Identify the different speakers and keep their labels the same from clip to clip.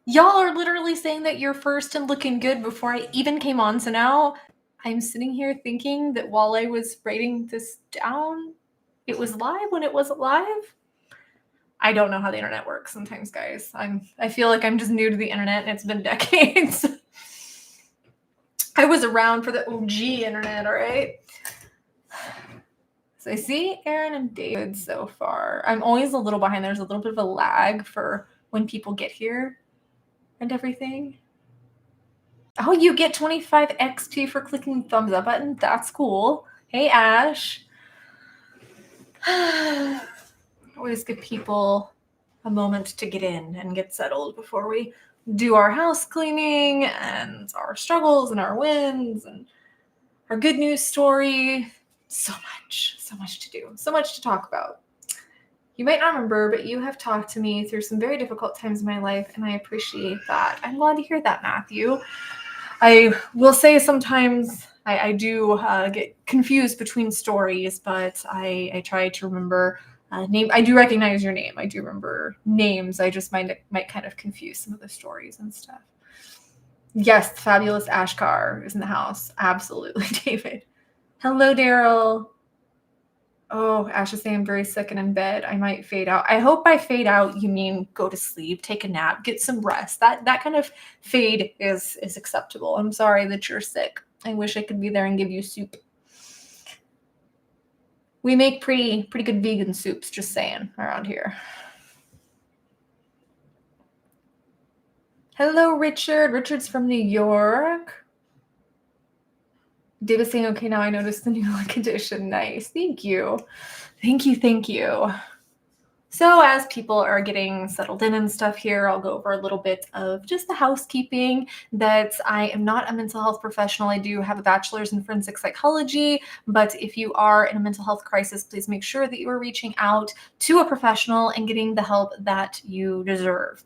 Speaker 1: Y'all are literally saying that you're first and looking good before I even came on. So now I'm sitting here thinking that while I was writing this down, it was live when it wasn't live. I don't know how the internet works sometimes, guys. I feel like I'm just new to the internet and it's been decades. I was around for the OG internet, all right? So I see Aaron and David so far. I'm always a little behind. There's a little bit of a lag for when people get here and everything. Oh, you get 25 XP for clicking the thumbs up button. That's cool. Hey, Ash. Always give people a moment to get in and get settled before we do our house cleaning and our struggles and our wins and our good news story. So much to do, so much to talk about. You might not remember, but you have talked to me through some very difficult times in my life, and I appreciate that. I'm glad to hear that, Matthew. I will say sometimes I do get confused between stories, but I try to remember name. I do recognize your name. I do remember names. I just might kind of confuse some of the stories and stuff. Yes, fabulous Ashkar is in the house. Absolutely, David. Hello, Daryl. Oh, Ash is saying I'm very sick and in bed. I might fade out. I hope by fade out you mean go to sleep, take a nap, get some rest. That kind of fade is acceptable. I'm sorry that you're sick. I wish I could be there and give you soup. We make pretty good vegan soups, just saying, around here. Hello, Richard. Richard's from New York. David's saying, okay, now I noticed the new condition. Nice. Thank you. Thank you. So as people are getting settled in and stuff here, I'll go over a little bit of just the housekeeping. That I am not a mental health professional. I do have a bachelor's in forensic psychology, but if you are in a mental health crisis, please make sure that you are reaching out to a professional and getting the help that you deserve.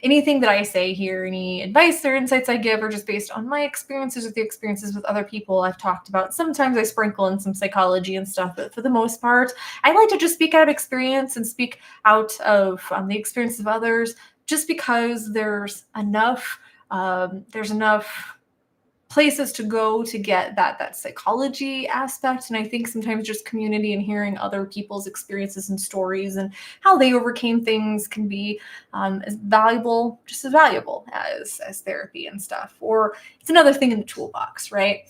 Speaker 1: Anything that I say here, any advice or insights I give are just based on my experiences with the experiences with other people I've talked about. Sometimes I sprinkle in some psychology and stuff, but for the most part, I like to just speak out of experience and speak out of the experience of others, just because there's enough places to go to get that psychology aspect. And I think sometimes just community and hearing other people's experiences and stories and how they overcame things can be just as valuable as therapy and stuff. Or it's another thing in the toolbox, right?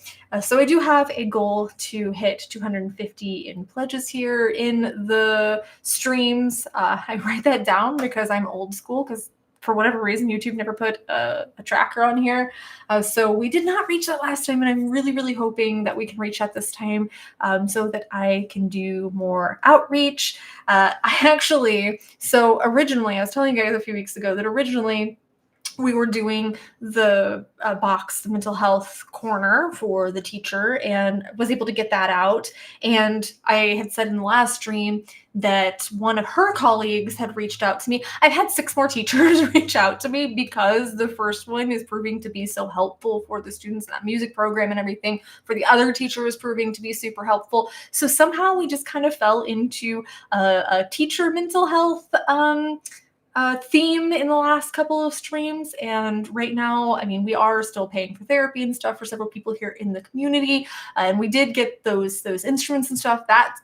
Speaker 1: So I do have a goal to hit 250 in pledges here in the streams. I write that down because I'm old school, because for whatever reason, YouTube never put a tracker on here. So we did not reach that last time, and I'm really hoping that we can reach that this time, so that I can do more outreach. So originally, I was telling you guys a few weeks ago that originally we were doing the box, the mental health corner for the teacher, and was able to get that out. And I had said in the last stream that one of her colleagues had reached out to me. I've had 6 more teachers reach out to me because the first one is proving to be so helpful for the students in that music program and everything. For the other teacher is proving to be super helpful. So somehow we just kind of fell into a teacher mental health theme in the last couple of streams. And right now, I mean, we are still paying for therapy and stuff for several people here in the community. And we did get those instruments and stuff, that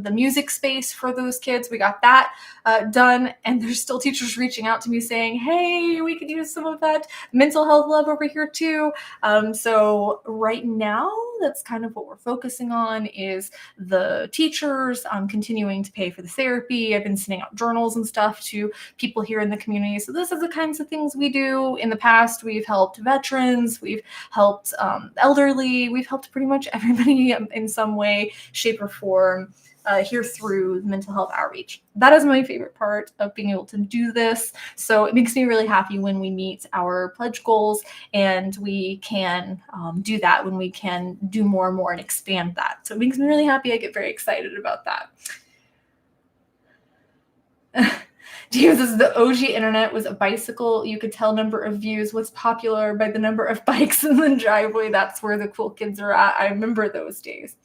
Speaker 1: the music space for those kids, we got that done. And there's still teachers reaching out to me saying, hey, we could use some of that mental health love over here too. So right now, that's kind of what we're focusing on, is the teachers continuing to pay for the therapy. I've been sending out journals and stuff to people here in the community. So this is the kinds of things we do. In the past, we've helped veterans, we've helped elderly, we've helped pretty much everybody in some way, shape, or form here through mental health outreach. That is my favorite part of being able to do this. So it makes me really happy when we meet our pledge goals, and we can do that, when we can do more and more and expand that. So it makes me really happy. I get very excited about that. uses the OG internet was a bicycle. You could tell number of views was popular by the number of bikes in the driveway. That's where the cool kids are at. I remember those days.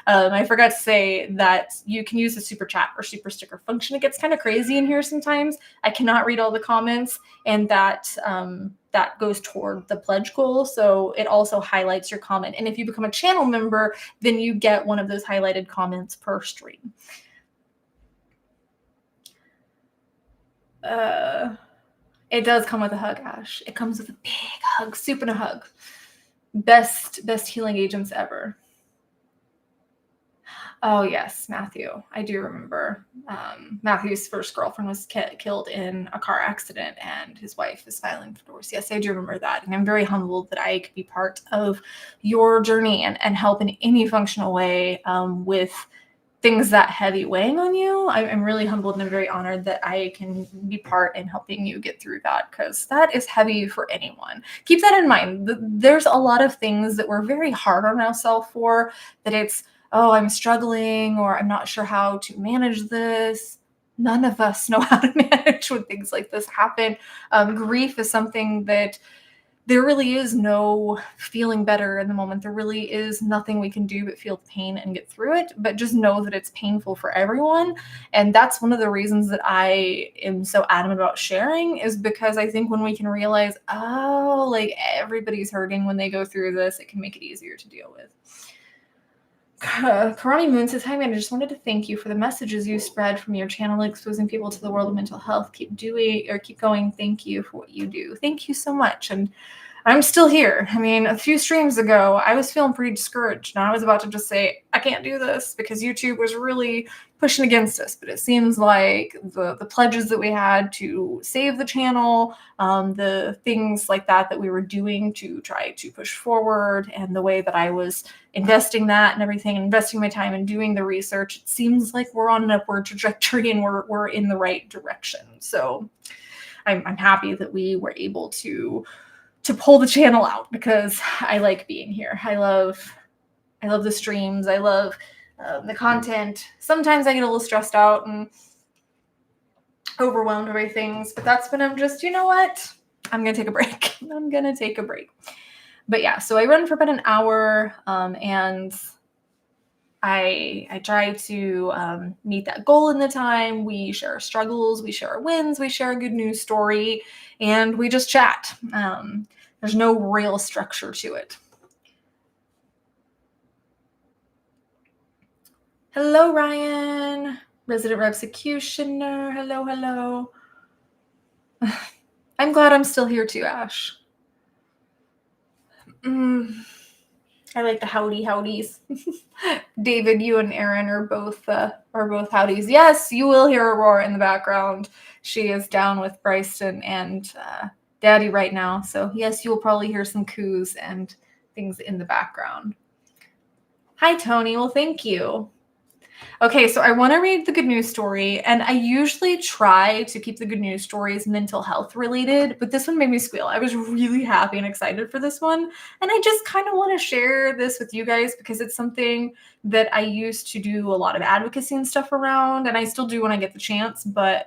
Speaker 1: I forgot to say that you can use the super chat or super sticker function. It gets kind of crazy in here sometimes. I cannot read all the comments, and that goes toward the pledge goal. So it also highlights your comment. And if you become a channel member, then you get one of those highlighted comments per stream. It does come with a hug, Ash. It comes with a big hug, soup and a hug. Best healing agents ever. Oh yes, Matthew. I do remember. Matthew's first girlfriend was killed in a car accident, and his wife is filing for divorce. Yes, I do remember that, and I'm very humbled that I could be part of your journey and help in any functional way with things that heavy weighing on you. I'm really humbled and I'm very honored that I can be part in helping you get through that, because that is heavy for anyone. Keep that in mind. There's a lot of things that we're very hard on ourselves for, that it's, oh, I'm struggling, or I'm not sure how to manage this. None of us know how to manage when things like this happen. Grief is something that there really is no feeling better in the moment. There really is nothing we can do but feel the pain and get through it. But just know that it's painful for everyone. And that's one of the reasons that I am so adamant about sharing, is because I think when we can realize, oh, like everybody's hurting when they go through this, it can make it easier to deal with. Karami Moon says, hi man, I just wanted to thank you for the messages you spread from your channel exposing people to the world of mental health. Keep going. Thank you for what you do. Thank you so much. And I'm still here. I mean, a few streams ago, I was feeling pretty discouraged, and I was about to just say, I can't do this, because YouTube was really pushing against us. But it seems like the pledges that we had to save the channel, the things like that we were doing to try to push forward, and the way that I was investing that and everything, investing my time and doing the research, it seems like we're on an upward trajectory and we're in the right direction. So I'm happy that we were able to pull the channel out, because I like being here. I love the streams. I love the content. Sometimes I get a little stressed out and overwhelmed by things, but that's when I'm just, you know what? I'm going to take a break. I'm going to take a break. But yeah, so I run for about an hour, and I try to meet that goal in the time. We share our struggles, we share our wins, we share a good news story, and we just chat. There's no real structure to it. Hello, Ryan. Resident Executioner. Hello. I'm glad I'm still here too, Ash. I like the howdies. David, you and Aaron are both howdies. Yes, you will hear Aurora in the background. She is down with Bryson and Daddy right now. So yes, you will probably hear some coos and things in the background. Hi, Tony. Well, thank you. Okay, so I want to read the good news story, and I usually try to keep the good news stories mental health related, but this one made me squeal. I was really happy and excited for this one, and I just kind of want to share this with you guys because it's something that I used to do a lot of advocacy and stuff around, and I still do when I get the chance, but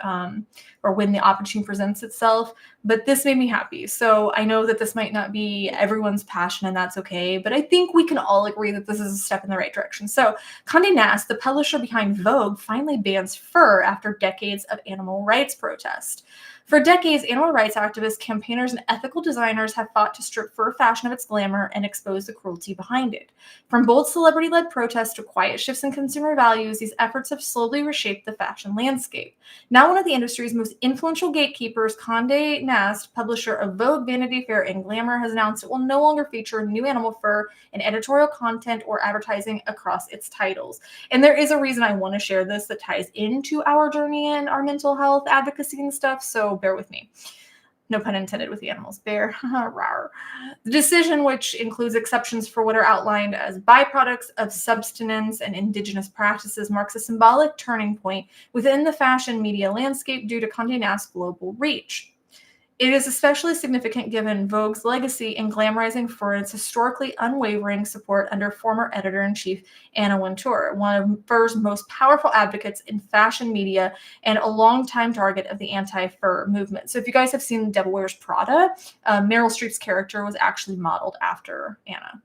Speaker 1: or when the opportunity presents itself. But this made me happy. So I know that this might not be everyone's passion, and that's okay, but I think we can all agree that this is a step in the right direction. So Condé Nast, the publisher behind Vogue, finally bans fur after decades of animal rights protest. For decades, animal rights activists, campaigners, and ethical designers have fought to strip fur fashion of its glamour and expose the cruelty behind it. From bold celebrity-led protests to quiet shifts in consumer values, these efforts have slowly reshaped the fashion landscape. Now one of the industry's most influential gatekeepers, Condé Nast, publisher of Vogue, Vanity Fair, and Glamour, has announced it will no longer feature new animal fur in editorial content or advertising across its titles. And there is a reason I want to share this that ties into our journey and our mental health advocacy and stuff, so bear with me. No pun intended with the animals. Bear. The decision, which includes exceptions for what are outlined as byproducts of subsistence and indigenous practices, marks a symbolic turning point within the fashion media landscape due to Condé Nast's global reach. It is especially significant given Vogue's legacy in glamorizing fur and its historically unwavering support under former editor-in-chief Anna Wintour, one of fur's most powerful advocates in fashion media and a longtime target of the anti-fur movement. So if you guys have seen Devil Wears Prada, Meryl Streep's character was actually modeled after Anna.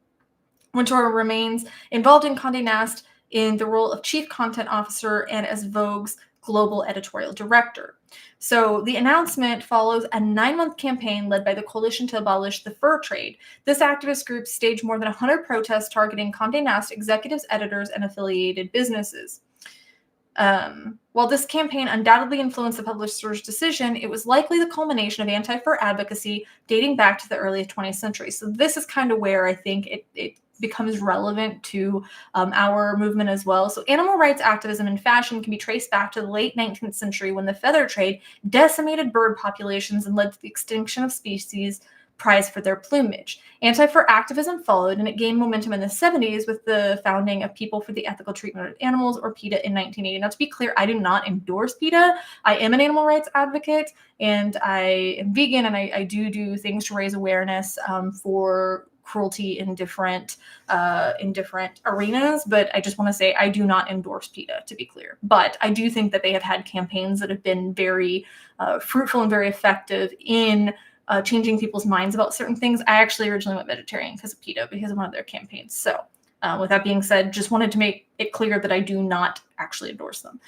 Speaker 1: Wintour remains involved in Condé Nast in the role of chief content officer and as Vogue's global editorial director. So the announcement follows a 9-month campaign led by the Coalition to Abolish the Fur Trade. This activist group staged more than 100 protests targeting Condé Nast executives, editors, and affiliated businesses. While this campaign undoubtedly influenced the publisher's decision, it was likely the culmination of anti-fur advocacy dating back to the early 20th century. So this is kind of where I think it becomes relevant to our movement as well. So animal rights activism in fashion can be traced back to the late 19th century when the feather trade decimated bird populations and led to the extinction of species prized for their plumage. Anti-fur activism followed, and it gained momentum in the 70s with the founding of People for the Ethical Treatment of Animals, or PETA, in 1980. Now, to be clear, I do not endorse PETA. I am an animal rights advocate, and I am vegan, and I do things to raise awareness for cruelty in different arenas. But I just want to say I do not endorse PETA, to be clear. But I do think that they have had campaigns that have been very fruitful and very effective in changing people's minds about certain things. I actually originally went vegetarian because of PETA, because of one of their campaigns. So with that being said, just wanted to make it clear that I do not actually endorse them.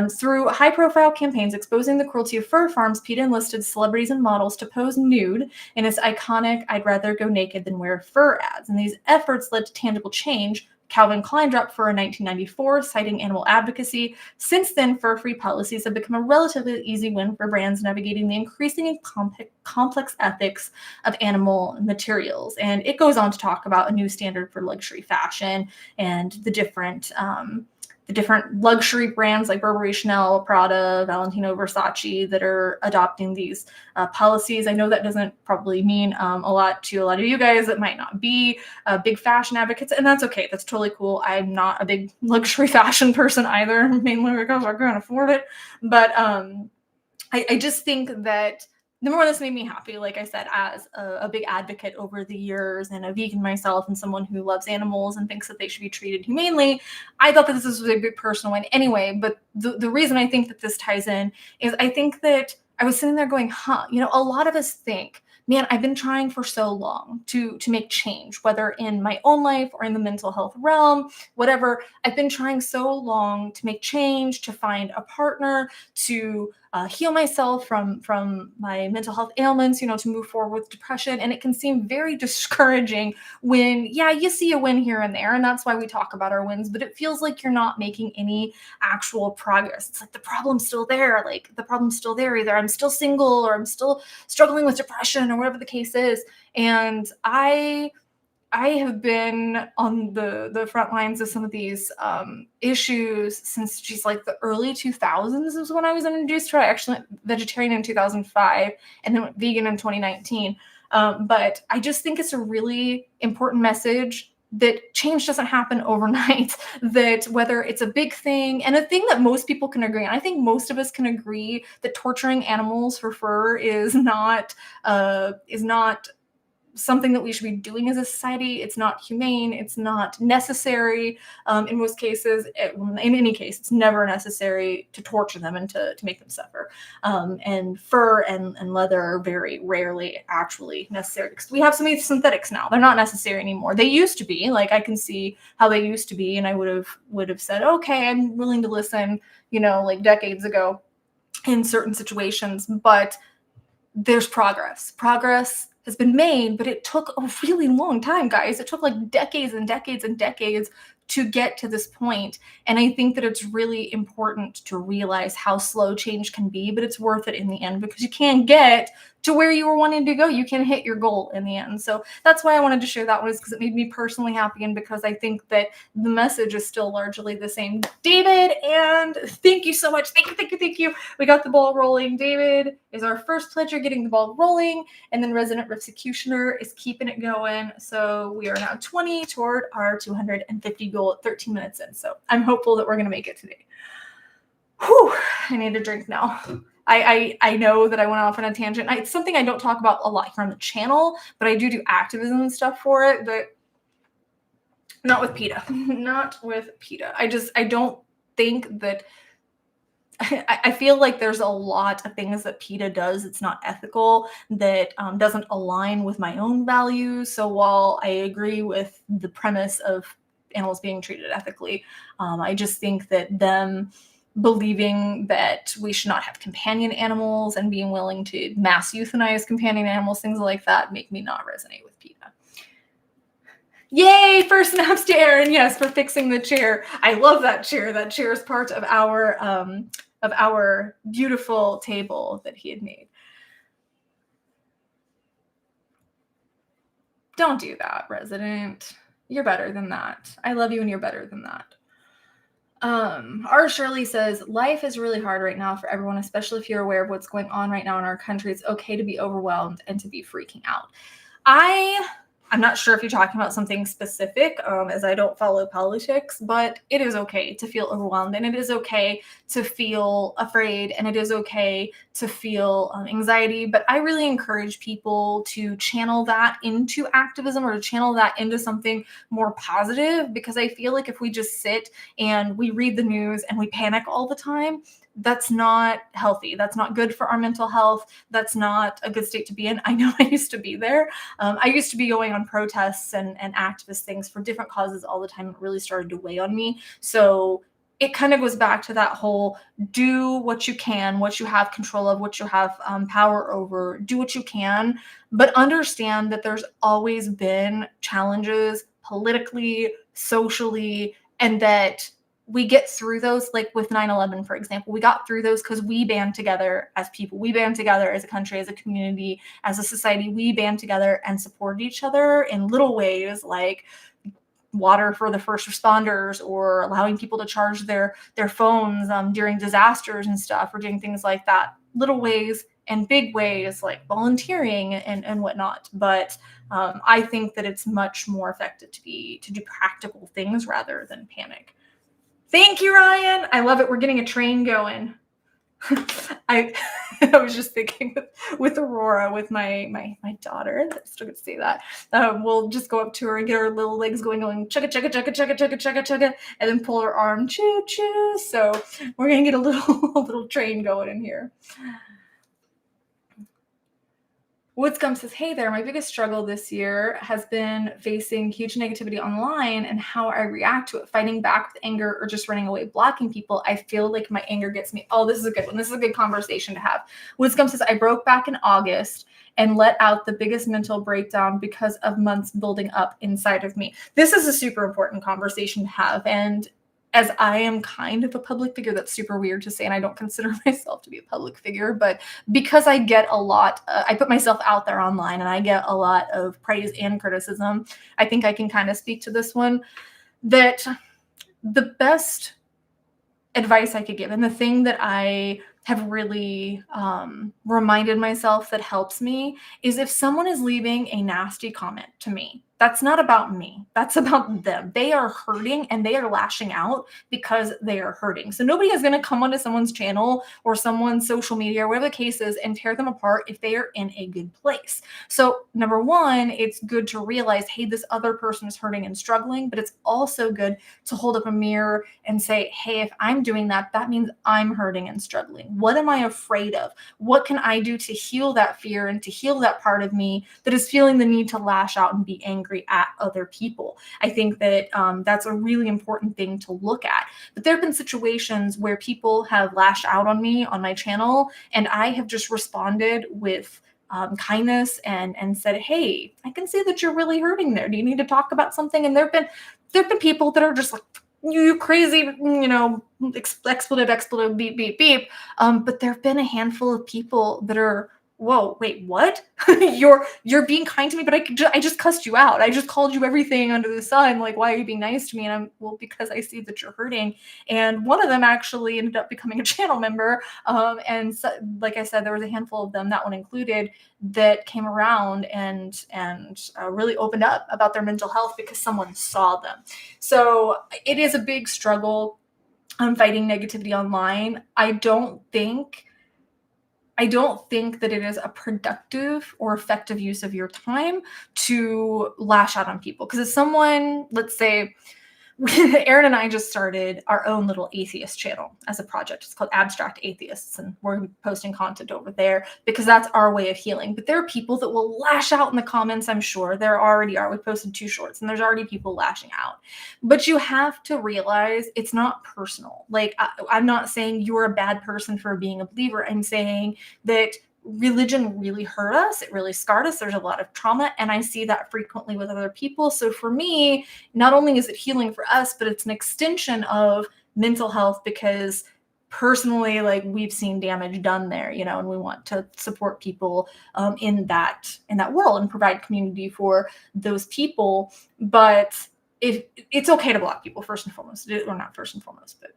Speaker 1: Through high-profile campaigns exposing the cruelty of fur farms, PETA enlisted celebrities and models to pose nude in its iconic "I'd rather go naked than wear fur" ads. And these efforts led to tangible change. Calvin Klein dropped fur in 1994, citing animal advocacy. Since then, fur-free policies have become a relatively easy win for brands navigating the increasingly complex ethics of animal materials. And it goes on to talk about a new standard for luxury fashion and the different luxury brands like Burberry, Chanel, Prada, Valentino, Versace that are adopting these policies. I know that doesn't probably mean a lot to a lot of you guys that might not be big fashion advocates, and that's okay. That's totally cool. I'm not a big luxury fashion person either, mainly because I can't afford it. But I just think that number one, this made me happy, like I said, as a big advocate over the years and a vegan myself and someone who loves animals and thinks that they should be treated humanely. I thought that this was a big personal win anyway, but the reason I think that this ties in is I think that I was sitting there going, a lot of us think, man, I've been trying for so long to make change, whether in my own life or in the mental health realm, whatever. I've been trying so long to make change, to find a partner, to heal myself from my mental health ailments, to move forward with depression. And it can seem very discouraging when, you see a win here and there. And that's why we talk about our wins, but it feels like you're not making any actual progress. It's like the problem's still there. Either I'm still single or I'm still struggling with depression or whatever the case is. And I have been on the front lines of some of these issues since like the early 2000s is when I was introduced to it. I actually went vegetarian in 2005 and then went vegan in 2019. But I just think it's a really important message that change doesn't happen overnight, that whether it's a big thing and a thing that most people can agree on. I think most of us can agree that torturing animals for fur is not something that we should be doing as a society. It's not humane. It's not necessary. In most cases, in any case, it's never necessary to torture them and to make them suffer. And fur and leather are very rarely actually necessary. Because we have so many synthetics now. They're not necessary anymore. They used to be. Like, I can see how they used to be, and I would have said, okay, I'm willing to listen, like decades ago in certain situations. But there's progress. Progress has been made, but it took a really long time, guys. It took like decades and decades and decades to get to this point. And I think that it's really important to realize how slow change can be, but it's worth it in the end because you can get to where you were wanting to go. You can hit your goal in the end. So that's why I wanted to share that one, is because it made me personally happy and because I think that the message is still largely the same. David, and thank you so much. Thank you. We got the ball rolling. David is our first pledger getting the ball rolling, and then Resident Executioner is keeping it going. So we are now 20 toward our 250 goal at 13 minutes in. So I'm hopeful that we're going to make it today. Whew, I need a drink now. I know that I went off on a tangent. It's something I don't talk about a lot here on the channel, but I do activism and stuff for it, but not with PETA. Not with PETA. I don't think that I feel like there's a lot of things that PETA does it's not ethical, that doesn't align with my own values. So while I agree with the premise of animals being treated ethically, I just think that them believing that we should not have companion animals and being willing to mass euthanize companion animals, things like that, make me not resonate with PETA. Yay, first snaps to Aaron. Yes, for fixing the chair. I love that chair. That chair is part of our beautiful table that he had made. Don't do that, resident. You're better than that. I love you and you're better than that. R. Shirley says, life is really hard right now for everyone, especially if you're aware of what's going on right now in our country. It's okay to be overwhelmed and to be freaking out. I'm not sure if you're talking about something specific, as I don't follow politics, but it is okay to feel overwhelmed, and it is okay to feel afraid, and it is okay to feel anxiety. But I really encourage people to channel that into activism or to channel that into something more positive, because I feel like if we just sit and we read the news and we panic all the time, that's not healthy. That's not good for our mental health. That's not a good state to be in. I know I used to be there. I used to be going on protests and activist things for different causes all the time. It really started to weigh on me. So it kind of goes back to that whole do what you can, what you have control of, what you have power over, do what you can, but understand that there's always been challenges politically, socially, and that we get through those, like with 9/11, for example. We got through those because we band together as people. We band together as a country, as a community, as a society. We band together and support each other in little ways, like water for the first responders, or allowing people to charge their phones during disasters and stuff, or doing things like that. Little ways and big ways, like volunteering and whatnot. But I think that it's much more effective to do practical things rather than panic. Thank you, Ryan. I love it. We're getting a train going. I was just thinking with Aurora, with my daughter. I still get to say that. We'll just go up to her and get her little legs going chugga chugga chugga chugga chugga chugga chugga, and then pull her arm choo choo. So we're gonna get a little train going in here. Woodscum says, hey there, my biggest struggle this year has been facing huge negativity online and how I react to it, fighting back with anger or just running away, blocking people. I feel like my anger gets me. Oh, this is a good one. This is a good conversation to have. Woodscum says, I broke back in August and let out the biggest mental breakdown because of months building up inside of me. This is a super important conversation to have. And as I am kind of a public figure, that's super weird to say, and I don't consider myself to be a public figure, but because I get a lot, I put myself out there online and I get a lot of praise and criticism, I think I can kind of speak to this one, that the best advice I could give, and the thing that I have really reminded myself that helps me, is if someone is leaving a nasty comment to me, that's not about me. That's about them. They are hurting and they are lashing out because they are hurting. So nobody is going to come onto someone's channel or someone's social media or whatever the case is and tear them apart if they are in a good place. So number one, it's good to realize, hey, this other person is hurting and struggling, but it's also good to hold up a mirror and say, hey, if I'm doing that, that means I'm hurting and struggling. What am I afraid of? What can I do to heal that fear and to heal that part of me that is feeling the need to lash out and be angry at other people? I think that that's a really important thing to look at. But there have been situations where people have lashed out on me on my channel, and I have just responded with kindness and said, hey, I can see that you're really hurting there. Do you need to talk about something? And there have been people that are just like, you crazy, expletive, beep, beep, beep. But there have been a handful of people that are, whoa, wait, what? you're being kind to me, but I just cussed you out. I just called you everything under the sun. Like, why are you being nice to me? And because I see that you're hurting. And one of them actually ended up becoming a channel member. And so, like I said, there was a handful of them, that one included, that came around and really opened up about their mental health because someone saw them. So it is a big struggle fighting negativity online. I don't think I don't think that it is a productive or effective use of your time to lash out on people. Because if someone, let's say, Aaron and I just started our own little atheist channel as a project. It's called Abstract Atheists, and we're posting content over there because that's our way of healing. But there are people that will lash out in the comments, I'm sure. There already are. We posted 2 shorts, and there's already people lashing out. But you have to realize it's not personal. Like, I'm not saying you're a bad person for being a believer. I'm saying that religion really hurt us. It really scarred us. There's a lot of trauma, and I see that frequently with other people. So for me, not only is it healing for us, but it's an extension of mental health because personally, like, we've seen damage done there, and we want to support people in that world and provide community for those people. But if it's okay to block people, first and foremost, or not first and foremost, but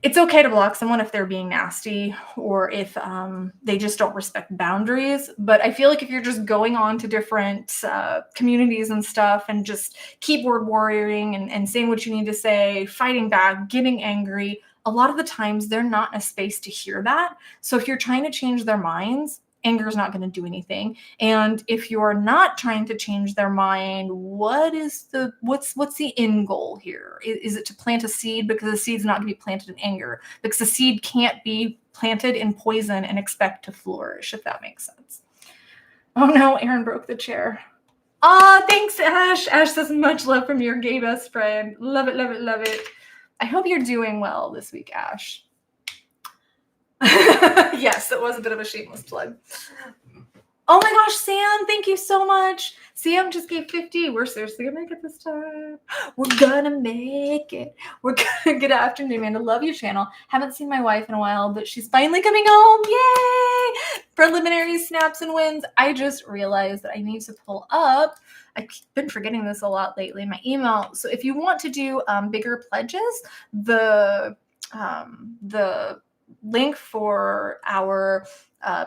Speaker 1: it's okay to block someone if they're being nasty or if they just don't respect boundaries. But I feel like if you're just going on to different communities and stuff and just keyboard warrioring and saying what you need to say, fighting back, getting angry, a lot of the times they're not in a space to hear that. So if you're trying to change their minds, anger is not going to do anything. And if you're not trying to change their mind, what's the end goal here? Is it to plant a seed? Because the seed's not going to be planted in anger, because the seed can't be planted in poison and expect to flourish, if that makes sense. Oh no, Aaron broke the chair. Thanks, Ash. Ash says much love from your gay best friend. Love it, love it, love it. I hope you're doing well this week, Ash. Yes, it was a bit of a shameless plug. Oh my gosh, Sam, thank you so much. Sam just gave 50. We're seriously gonna make it this time. We're gonna make it. We're gonna. Good afternoon, Amanda. Love your channel. Haven't seen my wife in a while, but she's finally coming home. Yay! Preliminary snaps and wins. I just realized that I need to pull up. I've been forgetting this a lot lately. My email. So if you want to do bigger pledges, the link for our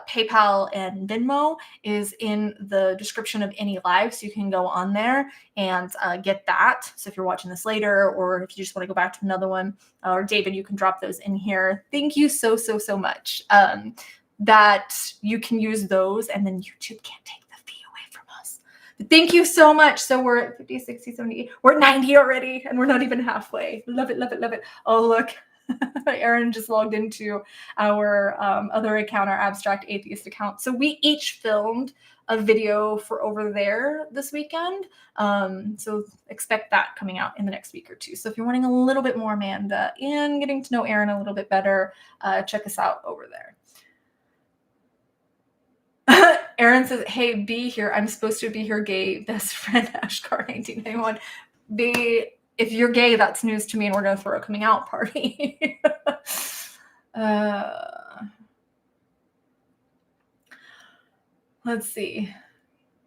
Speaker 1: PayPal and Venmo is in the description of any live, so you can go on there and get that. So if you're watching this later, or if you just want to go back to another one, or David, you can drop those in here. Thank you so much. That you can use those, and then YouTube can't take the fee away from us. But thank you so much. So we're at 50, 60, 70, we're at 90 already, and we're not even halfway. Love it, love it, love it. Oh, look. Aaron just logged into our other account, our Abstract Atheist account. So we each filmed a video for over there this weekend. So expect that coming out in the next week or two. So if you're wanting a little bit more Amanda and getting to know Aaron a little bit better, check us out over there. Aaron says, hey, B here. I'm supposed to be your gay best friend, Ashcar 1991. B, if you're gay, that's news to me, and we're going to throw a coming out party. Let's see.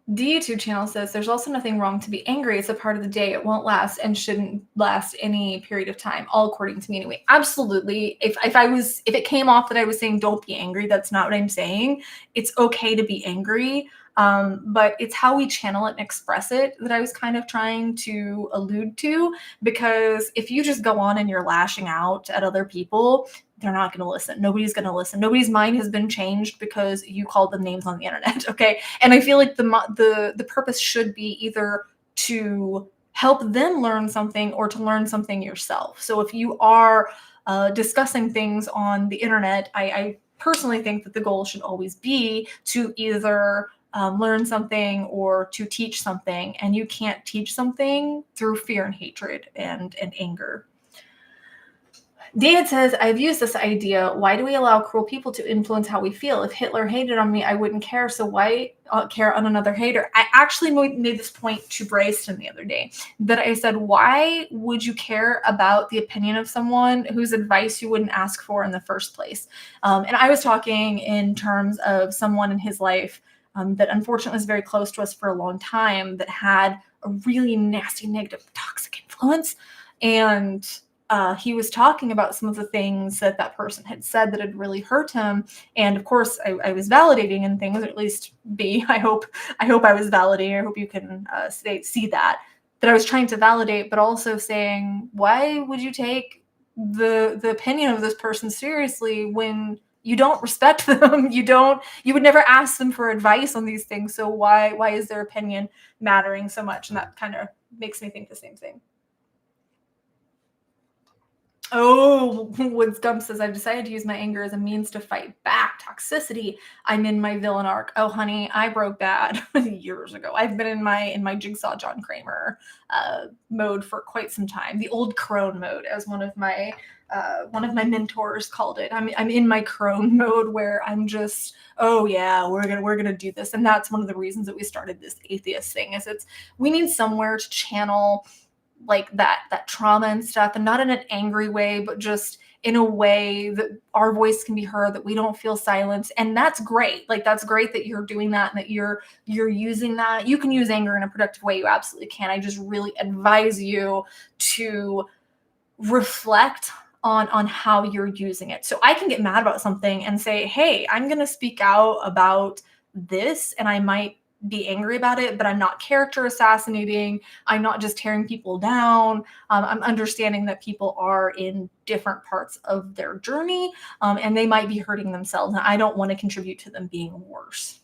Speaker 1: The YouTube channel says there's also nothing wrong to be angry. It's a part of the day. It won't last and shouldn't last any period of time, all according to me anyway. Absolutely. If it came off that I was saying don't be angry, that's not what I'm saying. It's okay to be angry. But it's how we channel it and express it that I was kind of trying to allude to, because if you just go on and you're lashing out at other people, they're not going to listen. Nobody's going to listen. Nobody's mind has been changed because you called them names on the internet. Okay. And I feel like the purpose should be either to help them learn something or to learn something yourself. So if you are discussing things on the internet, I personally think that the goal should always be to either learn something or to teach something. And you can't teach something through fear and hatred and anger. David says, I've used this idea. Why do we allow cruel people to influence how we feel? If Hitler hated on me, I wouldn't care. So why care on another hater? I actually made this point to Bryston the other day, that I said, why would you care about the opinion of someone whose advice you wouldn't ask for in the first place? And I was talking in terms of someone in his life that unfortunately was very close to us for a long time, that had a really nasty, negative, toxic influence. And he was talking about some of the things that person had said that had really hurt him. And of course, I was validating in things, or at least I hope I was validating. I hope you can see that I was trying to validate, but also saying, why would you take the opinion of this person seriously when you don't respect them. You would never ask them for advice on these things. So why is their opinion mattering so much? And that kind of makes me think the same thing. Oh, Woods Gump says, I've decided to use my anger as a means to fight back toxicity. I'm in my villain arc. Oh, honey, I broke bad years ago. I've been in my Jigsaw John Kramer mode for quite some time. The old crone mode, as one of my mentors called it. I'm in my crone mode where I'm just, oh yeah, we're gonna do this. And that's one of the reasons that we started this atheist thing, is we need somewhere to channel like that trauma and stuff, and not in an angry way, but just in a way that our voice can be heard, that we don't feel silenced. And that's great. Like, that's great that you're doing that and that you're using that. You can use anger in a productive way. You absolutely can. I just really advise you to reflect on how you're using it. So I can get mad about something and say, hey, I'm going to speak out about this, and I might be angry about it, but I'm not character assassinating. I'm not just tearing people down. I'm understanding that people are in different parts of their journey, and they might be hurting themselves, and I don't want to contribute to them being worse.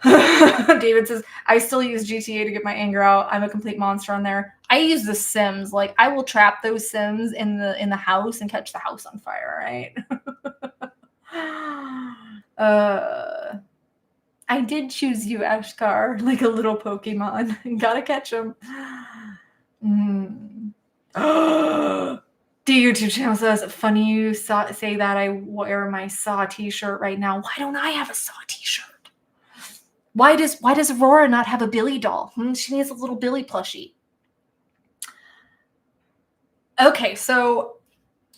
Speaker 1: David says, I still use GTA to get my anger out. I'm a complete monster on there. I use the Sims. Like, I will trap those Sims in the house and catch the house on fire, right? I did choose you, Ashkar, like a little Pokemon. Gotta catch him. The YouTube channel says, funny you say that. I wear my Saw t-shirt right now. Why don't I have a Saw t-shirt? Why does Aurora not have a Billy doll? She needs a little Billy plushie. Okay, so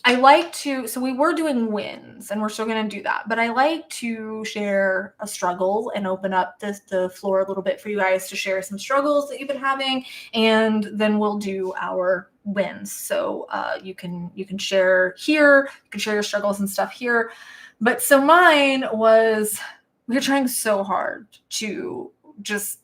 Speaker 1: we were doing wins, and we're still going to do that, but I like to share a struggle and open up the floor a little bit for you guys to share some struggles that you've been having, and then we'll do our wins. So you can share here, you can share your struggles and stuff here. But so mine was, we were trying so hard to just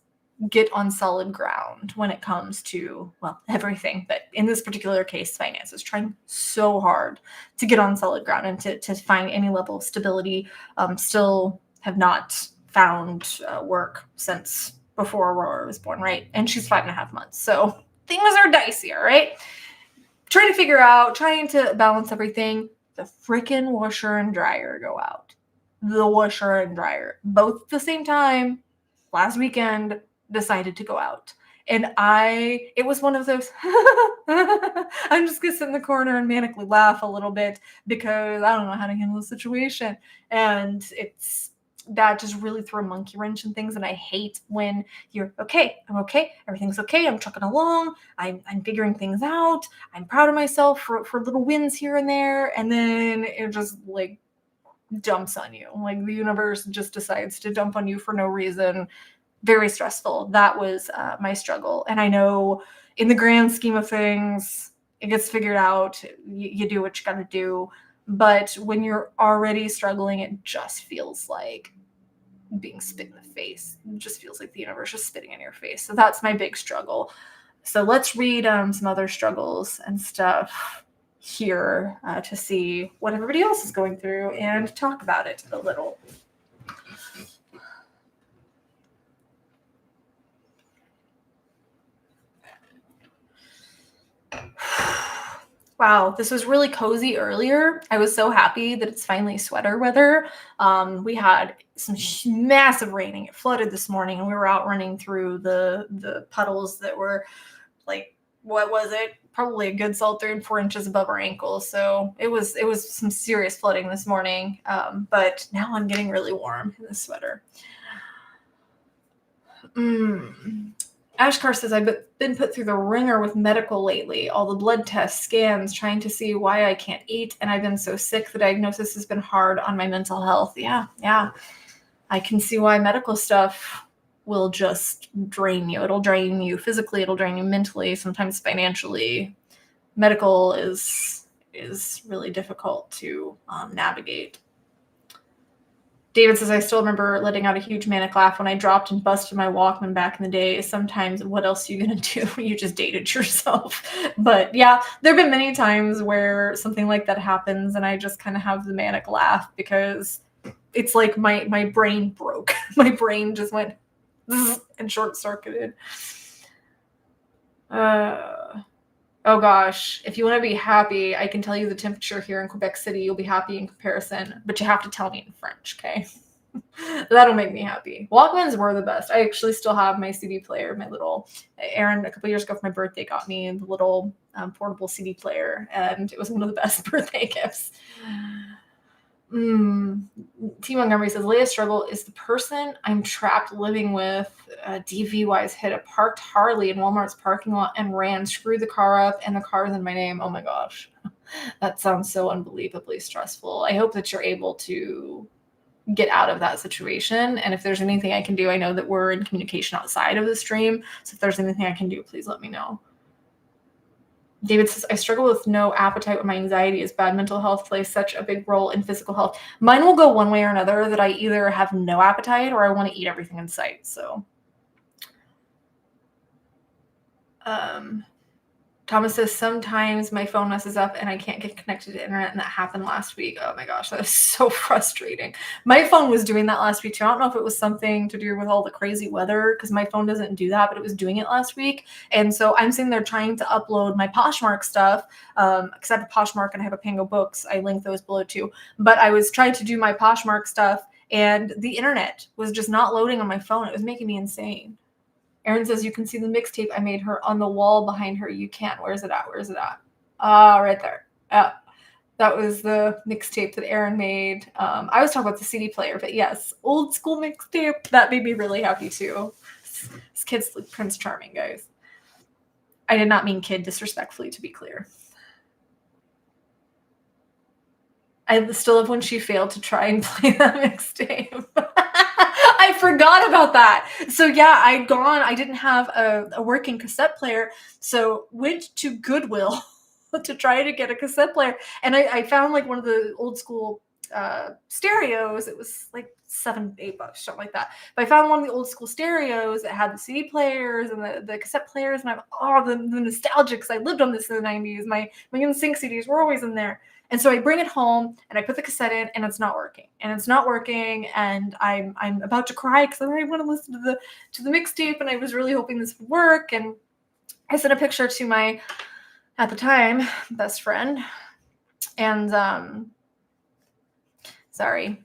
Speaker 1: get on solid ground when it comes to, well, everything, but in this particular case, finances. Trying so hard to get on solid ground and to find any level of stability. Still have not found work since before Aurora was born, right? And she's 5.5 months, so things are dicier, right? Trying to balance everything. The freaking washer and dryer go out. The washer and dryer, both at the same time, last weekend, decided to go out. And it was one of those, I'm just gonna sit in the corner and manically laugh a little bit because I don't know how to handle the situation. And that just really threw a monkey wrench in things. And I hate when you're okay, I'm okay, everything's okay, I'm trucking along, I'm figuring things out, I'm proud of myself for little wins here and there. And then it just like dumps on you. Like, the universe just decides to dump on you for no reason. Very stressful. That was my struggle. And I know in the grand scheme of things, it gets figured out. You do what you got to do. But when you're already struggling, it just feels like being spit in the face. It just feels like the universe is spitting in your face. So that's my big struggle. So let's read some other struggles and stuff here to see what everybody else is going through and talk about it a little. Wow, this was really cozy earlier. I was so happy that it's finally sweater weather. We had some massive raining. It flooded this morning, and we were out running through the puddles that were like, what was it? Probably a good solid 3 and 4 inches above our ankles. So it was some serious flooding this morning. But now I'm getting really warm in this sweater. Ashkar says, I've been put through the ringer with medical lately. All the blood tests, scans, trying to see why I can't eat. And I've been so sick. The diagnosis has been hard on my mental health. Yeah. I can see why medical stuff will just drain you. It'll drain you physically. It'll drain you mentally, sometimes financially. Medical is really difficult to navigate. David says, I still remember letting out a huge manic laugh when I dropped and busted my Walkman back in the day. Sometimes, what else are you going to do? You just dated yourself. But yeah, there have been many times where something like that happens and I just kind of have the manic laugh because it's like my brain broke. My brain just went and short-circuited. Oh gosh, if you want to be happy, I can tell you the temperature here in Quebec City. You'll be happy in comparison, but you have to tell me in French, okay? That'll make me happy. Walkmans were the best. I actually still have my CD player, my little, Aaron, a couple years ago for my birthday, got me the little portable CD player, and it was one of the best birthday gifts. T. Montgomery says, latest struggle is the person I'm trapped living with. DV-wise hit a parked Harley in Walmart's parking lot and ran, screwed the car up, and the car is in my name. Oh my gosh. That sounds so unbelievably stressful. I hope that you're able to get out of that situation. And if there's anything I can do, I know that we're in communication outside of the stream. So if there's anything I can do, please let me know. David says, I struggle with no appetite when my anxiety is bad. Mental health plays such a big role in physical health. Mine will go one way or another, that I either have no appetite or I want to eat everything in sight. So Thomas says, sometimes my phone messes up and I can't get connected to internet, and that happened last week. Oh my gosh, that is so frustrating. My phone was doing that last week too. I don't know if it was something to do with all the crazy weather, because my phone doesn't do that, but it was doing it last week. And so I'm sitting there trying to upload my Poshmark stuff, because I have a Poshmark and I have a Pango Books. I link those below too. But I was trying to do my Poshmark stuff, and the internet was just not loading on my phone. It was making me insane. Erin says, you can see the mixtape I made her on the wall behind her. You can. Where's it at? Where's it at? Right there. That was the mixtape that Erin made. I was talking about the CD player, but yes, old school mixtape. That made me really happy too. This kid's like Prince Charming, guys. I did not mean kid disrespectfully, to be clear. I still love when she failed to try and play that mixtape. I forgot about that. So yeah, I didn't have a working cassette player, so went to Goodwill to try to get a cassette player. And I found like one of the old school stereos. It was like $7-8, something like that. But I found one of the old school stereos that had the CD players and the cassette players, and I'm the nostalgia, because I lived on this in the 90s. My NSYNC CDs were always in there. And so I bring it home and I put the cassette in, and it's not working. And I'm about to cry because I really want to listen to the mixtape, and I was really hoping this would work. And I sent a picture to my, at the time, best friend. And sorry,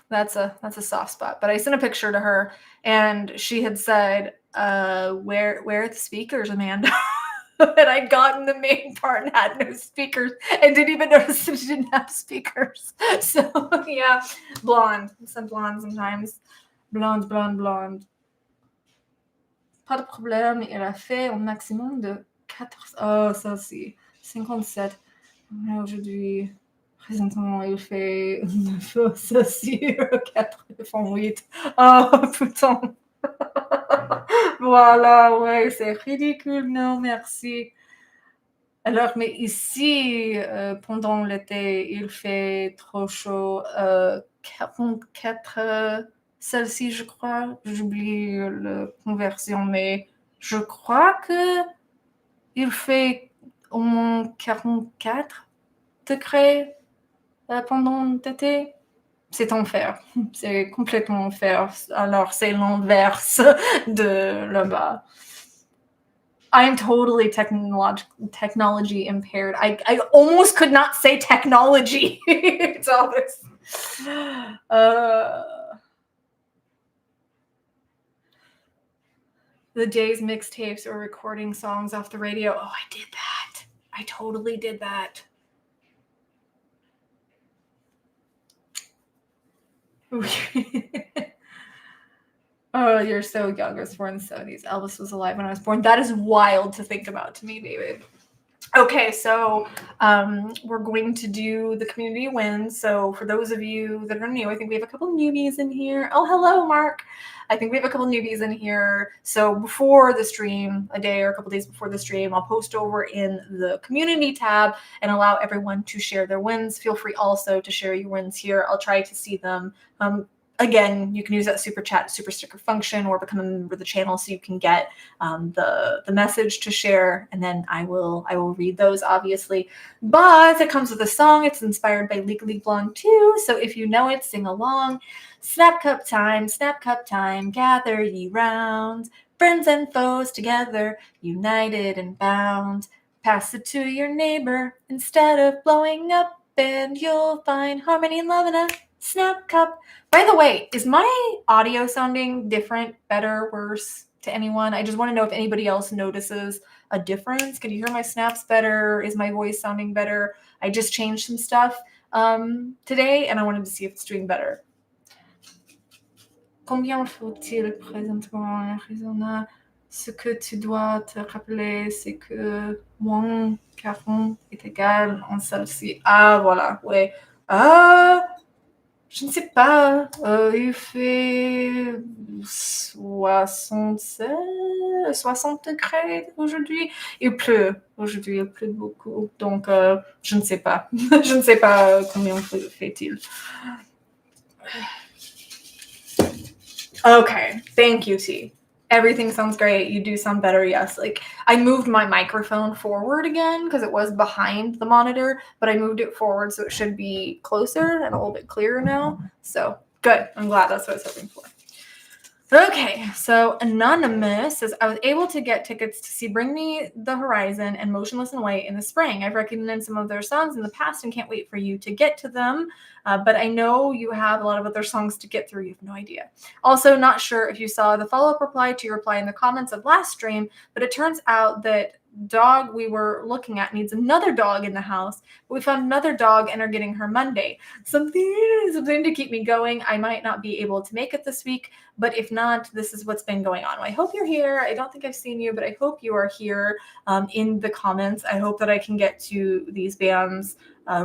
Speaker 1: that's a soft spot. But I sent a picture to her, and she had said, where are the speakers, Amanda? And I'd gotten the main part and had no speakers, and didn't even notice that it didn't have speakers. So yeah, blonde. Some blonde sometimes. Blonde. Pas de problème. Elle a fait un maximum de 14. Oh, ça aussi. 57. Mais aujourd'hui, présentement, il fait 9. Ça aussi, 4. Ils font 8. Oh, putain. Voilà, ouais, c'est ridicule. Non, merci. Alors, mais ici, pendant l'été, il fait trop chaud. 44 Celsius, je crois. J'oublie la conversion, mais je crois que il fait au moins 44 degrés pendant l'été. C'est enfer. C'est complètement enfer. Alors, c'est l'inverse de là-bas. I'm totally technology impaired. I almost could not say technology. It's all this. The days mixtapes or recording songs off the radio. Oh, I did that. I totally did that. Oh, you're so young. I was born in the 70s. Elvis was alive when I was born. That is wild to think about to me, David. Okay, so we're going to do the community wins. So for those of you that are new, I think we have a couple newbies in here. Oh, hello, Mark. I think we have a couple newbies in here. So before the stream, a day or a couple days before the stream, I'll post over in the community tab and allow everyone to share their wins. Feel free also to share your wins here. I'll try to see them. Again, you can use that super chat, super sticker function, or become a member of the channel so you can get the message to share, and then I will read those, obviously. But it comes with a song. It's inspired by Legally Blonde too, so if you know it, sing along. Snap cup time, gather ye round, friends and foes together, united and bound. Pass it to your neighbor instead of blowing up, and you'll find harmony and love in a snap cup. By the way, is my audio sounding different, better, worse to anyone? I just want to know if anybody else notices a difference. Can you hear my snaps better? Is my voice sounding better? I just changed some stuff today, and I wanted to see if it's doing better. Combien faut-il présentement Arizona? Ce que tu dois te rappeler, c'est que moins 40 est égal en celle-ci. Ah, voilà, ouais. Je ne sais pas, il fait 60 degrés aujourd'hui. Il pleut. Aujourd'hui, il pleut beaucoup. Donc, je ne sais pas. Je ne sais pas combien fait-il. Okay, thank you, T. Everything sounds great. You do sound better, yes. Like, I moved my microphone forward again because it was behind the monitor, but I moved it forward so it should be closer and a little bit clearer now. So, good. I'm glad. That's what I was hoping for. Okay, so Anonymous says, I was able to get tickets to see Bring Me the Horizon and Motionless in White in the spring. I've recognized some of their songs in the past and can't wait for you to get to them. But I know you have a lot of other songs to get through. You have no idea. Also, not sure if you saw the follow-up reply to your reply in the comments of last stream, but it turns out that dog we were looking at needs another dog in the house. We found another dog and are getting her Monday. Something to keep me going. I might not be able to make it this week, but if not, this is what's been going on. I hope you're here. I don't think I've seen you, but I hope you are here in the comments. I hope that I can get to these bands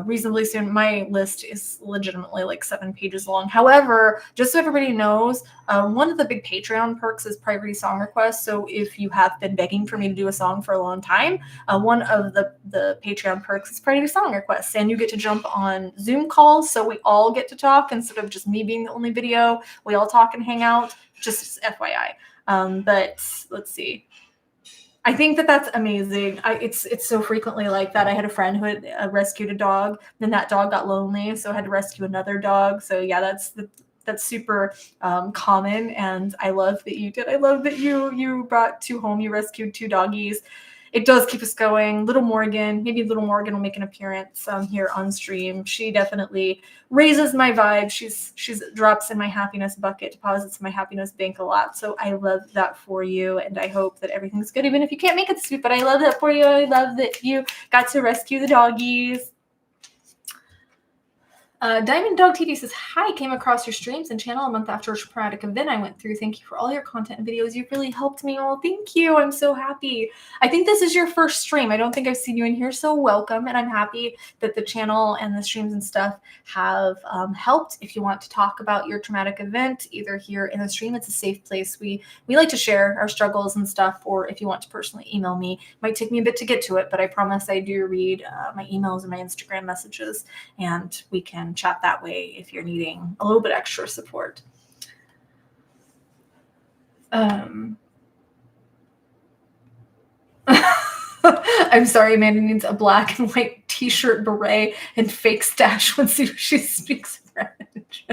Speaker 1: reasonably soon. My list is legitimately like 7 pages long. However, just so everybody knows, one of the big Patreon perks is priority song requests. So if you have been begging for me to do a song for a long time, one of the Patreon perks is priority song requests, and you get to jump on Zoom calls, so we all get to talk instead of just me being the only video. We all talk and hang out, just FYI. But let's see. I think that that's amazing. It's so frequently like that. I had a friend who had rescued a dog, then that dog got lonely, so I had to rescue another dog. So yeah, that's super common, and I love that you did. I love that you brought 2 home. You rescued 2 doggies. It does keep us going. Little Morgan, maybe Little Morgan will make an appearance here on stream. She definitely raises my vibe. She's drops in my happiness bucket, deposits in my happiness bank a lot. So I love that for you, and I hope that everything's good, even if you can't make it this week. But I love that for you. I love that you got to rescue the doggies. Diamond Dog TD says, hi, came across your streams and channel a month after a traumatic event I went through. Thank you for all your content and videos. You've really helped me. Oh, thank you. I'm so happy. I think this is your first stream. I don't think I've seen you in here, so welcome. And I'm happy that the channel and the streams and stuff have helped. If you want to talk about your traumatic event, either here in the stream, it's a safe place. We like to share our struggles and stuff, or if you want to personally email me, it might take me a bit to get to it, but I promise I do read my emails and my Instagram messages, and we can chat that way if you're needing a little bit extra support. I'm sorry, Amanda needs a black and white t-shirt, beret, and fake stash when she speaks French.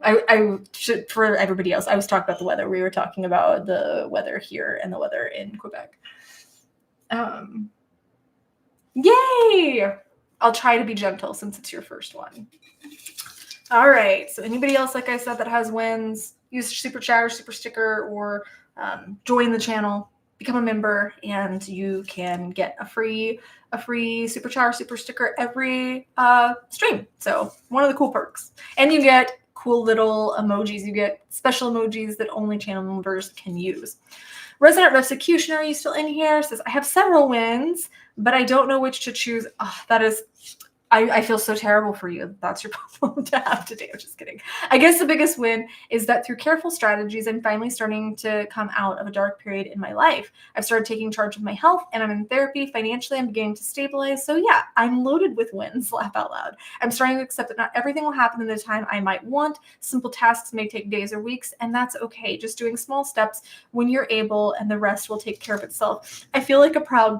Speaker 1: I should, for everybody else, I was talking about the weather. We were talking about the weather here and the weather in Quebec. Yay! I'll try to be gentle since it's your first one. All right. So anybody else, like I said, that has wins, use super chat or super sticker, or join the channel, become a member, and you can get a free super chat or super sticker every stream. So one of the cool perks. And you get cool little emojis. You get special emojis that only channel members can use. Resident Executioner, are you still in here? Says, I have several wins, but I don't know which to choose. Oh, that is, I feel so terrible for you. That's your problem to have today. I'm just kidding. I guess the biggest win is that through careful strategies, I'm finally starting to come out of a dark period in my life. I've started taking charge of my health and I'm in therapy. Financially, I'm beginning to stabilize. So yeah, I'm loaded with wins, laugh out loud. I'm starting to accept that not everything will happen in the time I might want. Simple tasks may take days or weeks, and that's okay. Just doing small steps when you're able, and the rest will take care of itself. I feel like a proud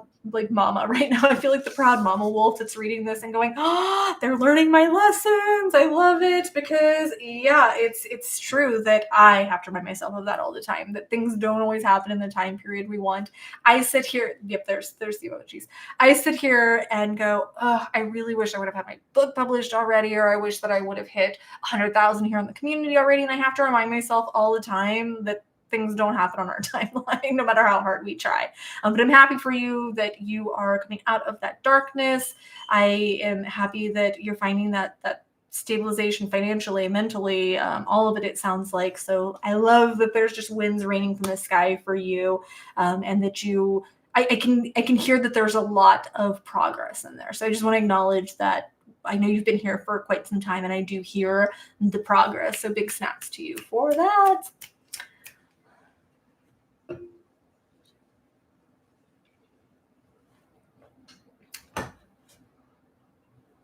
Speaker 1: mama right now. I feel like the proud mama wolf that's reading this and going, oh, they're learning my lessons. I love it, because yeah, it's true that I have to remind myself of that all the time, that things don't always happen in the time period we want. I sit here, yep, there's the emojis. I sit here and go, oh, I really wish I would have had my book published already, or I wish that I would have hit 100,000 here in the community already. And I have to remind myself all the time that things don't happen on our timeline, no matter how hard we try. But I'm happy for you that you are coming out of that darkness. I am happy that you're finding that stabilization financially, mentally, all of it, it sounds like. So I love that there's just winds raining from the sky for you, and that I can hear that there's a lot of progress in there. So I just want to acknowledge that. I know you've been here for quite some time, and I do hear the progress. So big snaps to you for that.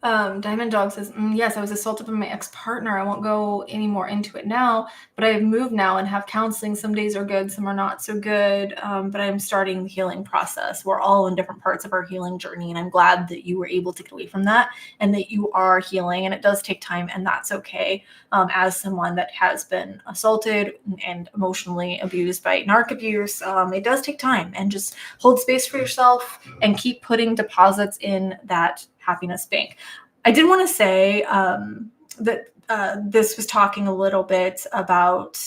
Speaker 1: Diamond Dog says, yes, I was assaulted by my ex-partner. I won't go any more into it now, but I've moved now and have counseling. Some days are good, some are not so good, but I'm starting the healing process. We're all in different parts of our healing journey, and I'm glad that you were able to get away from that and that you are healing, and it does take time, and that's okay. As someone that has been assaulted and emotionally abused by narc abuse, it does take time, and just hold space for yourself and keep putting deposits in that happiness bank. I did want to say that this was talking a little bit about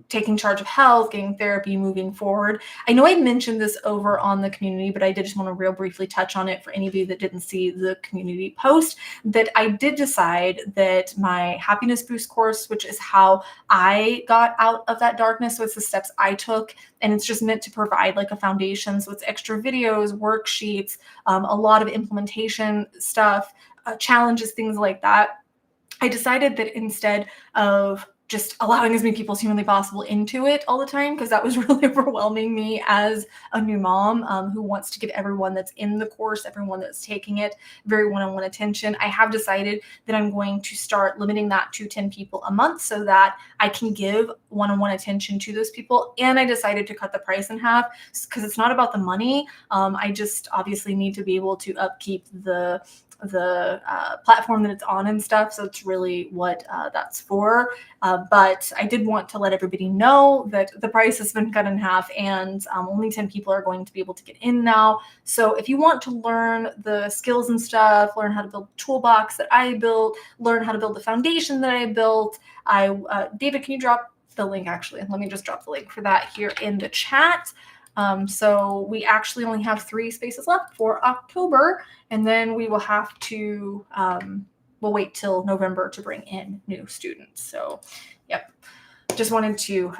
Speaker 1: taking charge of health, getting therapy, moving forward. I know I mentioned this over on the community, but I did just want to real briefly touch on it for any of you that didn't see the community post, that I did decide that my happiness boost course, which is how I got out of that darkness, so it's the steps I took, and it's just meant to provide like a foundation. So it's extra videos, worksheets, a lot of implementation stuff, challenges, things like that. I decided that instead of just allowing as many people as humanly possible into it all the time, because that was really overwhelming me as a new mom who wants to give everyone that's in the course, everyone that's taking it, very one-on-one attention. I have decided that I'm going to start limiting that to 10 people a month so that I can give one-on-one attention to those people. And I decided to cut the price in half because it's not about the money. I just obviously need to be able to upkeep the platform that it's on and stuff. So it's really what that's for. But I did want to let everybody know that the price has been cut in half, and only 10 people are going to be able to get in now. So if you want to learn the skills and stuff, learn how to build the toolbox that I built, learn how to build the foundation that I built, David, can you drop the link? Actually, let me just drop the link for that here in the chat. So we actually only have 3 spaces left for October, and then we will have to, we'll wait till November to bring in new students. So, yep, just wanted to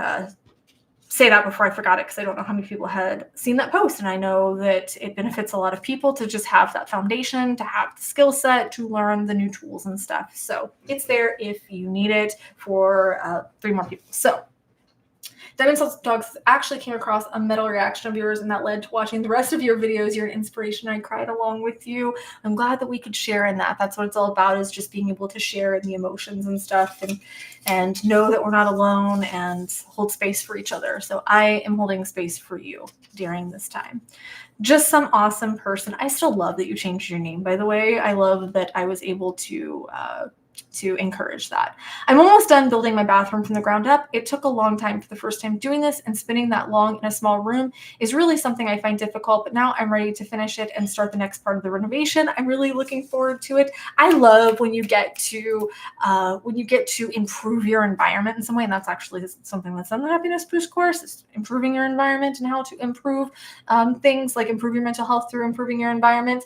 Speaker 1: say that before I forgot it, because I don't know how many people had seen that post, and I know that it benefits a lot of people to just have that foundation, to have the skill set, to learn the new tools and stuff. So it's there if you need it for 3 more people. So Diamond Dogs actually came across a metal reaction of yours, and that led to watching the rest of your videos. You're an inspiration. I cried along with you. I'm glad that we could share in that. That's what it's all about, is just being able to share in the emotions and stuff, and know that we're not alone, and hold space for each other. So I am holding space for you during this time. Just some awesome person. I still love that you changed your name, by the way. I love that I was able to encourage that. I'm almost done building my bathroom from the ground up. It took a long time for the first time doing this, and spending that long in a small room is really something I find difficult, but now I'm ready to finish it and start the next part of the renovation. I'm really looking forward to it. I love when you get to improve your environment in some way, and that's actually something that's on the Happiness Boost course, is improving your environment and how to improve things like improve your mental health through improving your environment.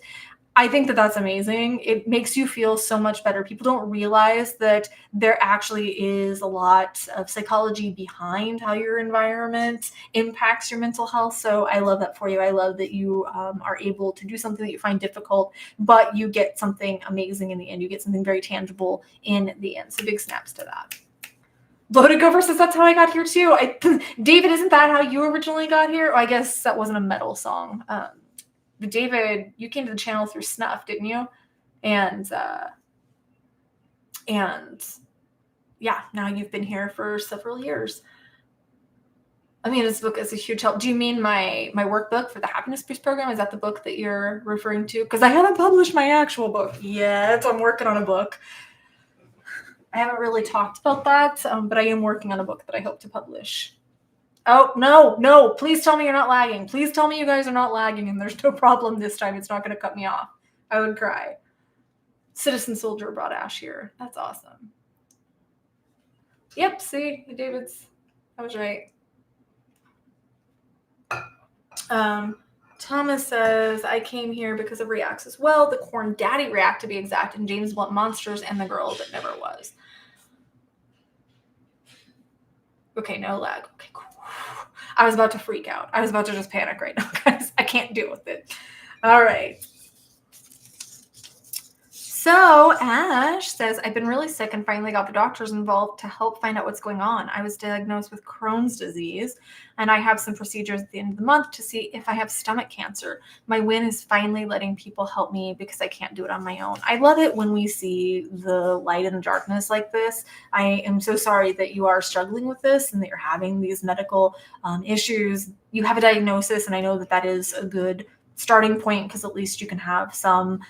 Speaker 1: I think that that's amazing. It makes you feel so much better. People don't realize that there actually is a lot of psychology behind how your environment impacts your mental health. So I love that for you. I love that you are able to do something that you find difficult, but you get something amazing in the end. You get something very tangible in the end. So big snaps to that. Loaded Gopher says that's how I got here too. David, isn't that how you originally got here? Oh, I guess that wasn't a metal song. But David, you came to the channel through Snuff, didn't you? And yeah, now you've been here for several years. I mean, this book is a huge help. Do you mean my workbook for the Happiness Boost program? Is that the book that you're referring to? Because I haven't published my actual book yet. I'm working on a book. I haven't really talked about that, but I am working on a book that I hope to publish. Oh, no, please tell me you're not lagging. Please tell me you guys are not lagging and there's no problem this time. It's not going to cut me off. I would cry. Citizen Soldier brought Ash here. That's awesome. Yep, see, I was right. Thomas says, I came here because of Reacts as well. The Corn Daddy React, to be exact, and James Blunt Monsters and The Girl That Never Was. Okay, no lag. Okay, cool. I was about to freak out. I was about to just panic right now, guys. I can't deal with it. All right. So Ash says, I've been really sick and finally got the doctors involved to help find out what's going on. I was diagnosed with Crohn's disease and I have some procedures at the end of the month to see if I have stomach cancer. My win is finally letting people help me because I can't do it on my own. I love it when we see the light in the darkness like this. I am so sorry that you are struggling with this and that you're having these medical issues. You have a diagnosis, and I know that that is a good starting point because at least you can have some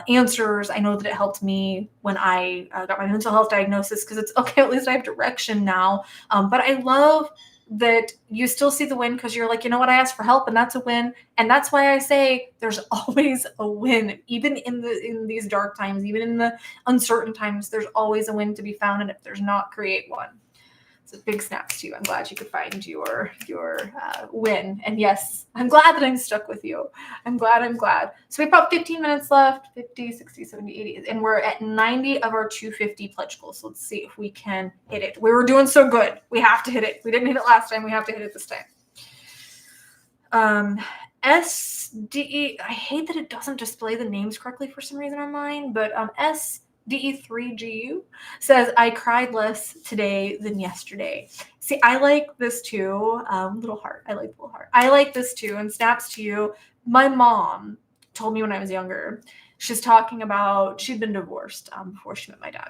Speaker 1: answers. I know that it helped me when I got my mental health diagnosis because it's okay, at least I have direction now. But I love that you still see the win because you're like, you know what, I asked for help and that's a win. And that's why I say there's always a win, even in these dark times, even in the uncertain times, there's always a win to be found. And if there's not, create one. So big snaps to you. I'm glad you could find your win. And yes, I'm glad that I'm stuck with you. I'm glad. So we have about 15 minutes left, 50, 60, 70, 80. And we're at 90 of our 250 pledge goals. So let's see if we can hit it. We were doing so good. We have to hit it. We didn't hit it last time. We have to hit it this time. SDE, I hate that it doesn't display the names correctly for some reason on mine, but SDE3GU says, I cried less today than yesterday. See, I like this too. Little heart. I like little heart. I like this too. And snaps to you. My mom told me when I was younger, she's talking about, she'd been divorced before she met my dad.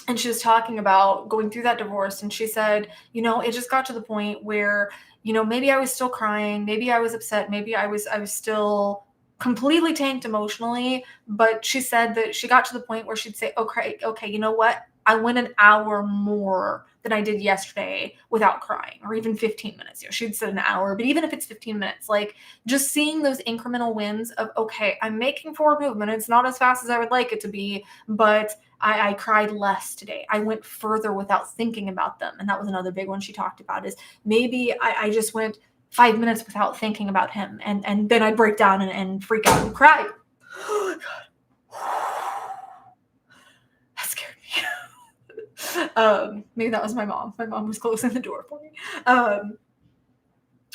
Speaker 1: And she was talking about going through that divorce. And she said, you know, it just got to the point where, you know, maybe I was still crying. Maybe I was upset. Maybe I was still completely tanked emotionally. But she said that she got to the point where she'd say, okay, you know what? I went an hour more than I did yesterday without crying, or even 15 minutes. You know, she'd said an hour, but even if it's 15 minutes, like just seeing those incremental wins of, okay, I'm making forward movement. It's not as fast as I would like it to be, but I cried less today. I went further without thinking about them. And that was another big one she talked about is maybe I just went 5 minutes without thinking about him. And then I'd break down and freak out and cry. Oh my God. That scared me. Maybe that was my mom. My mom was closing the door for me.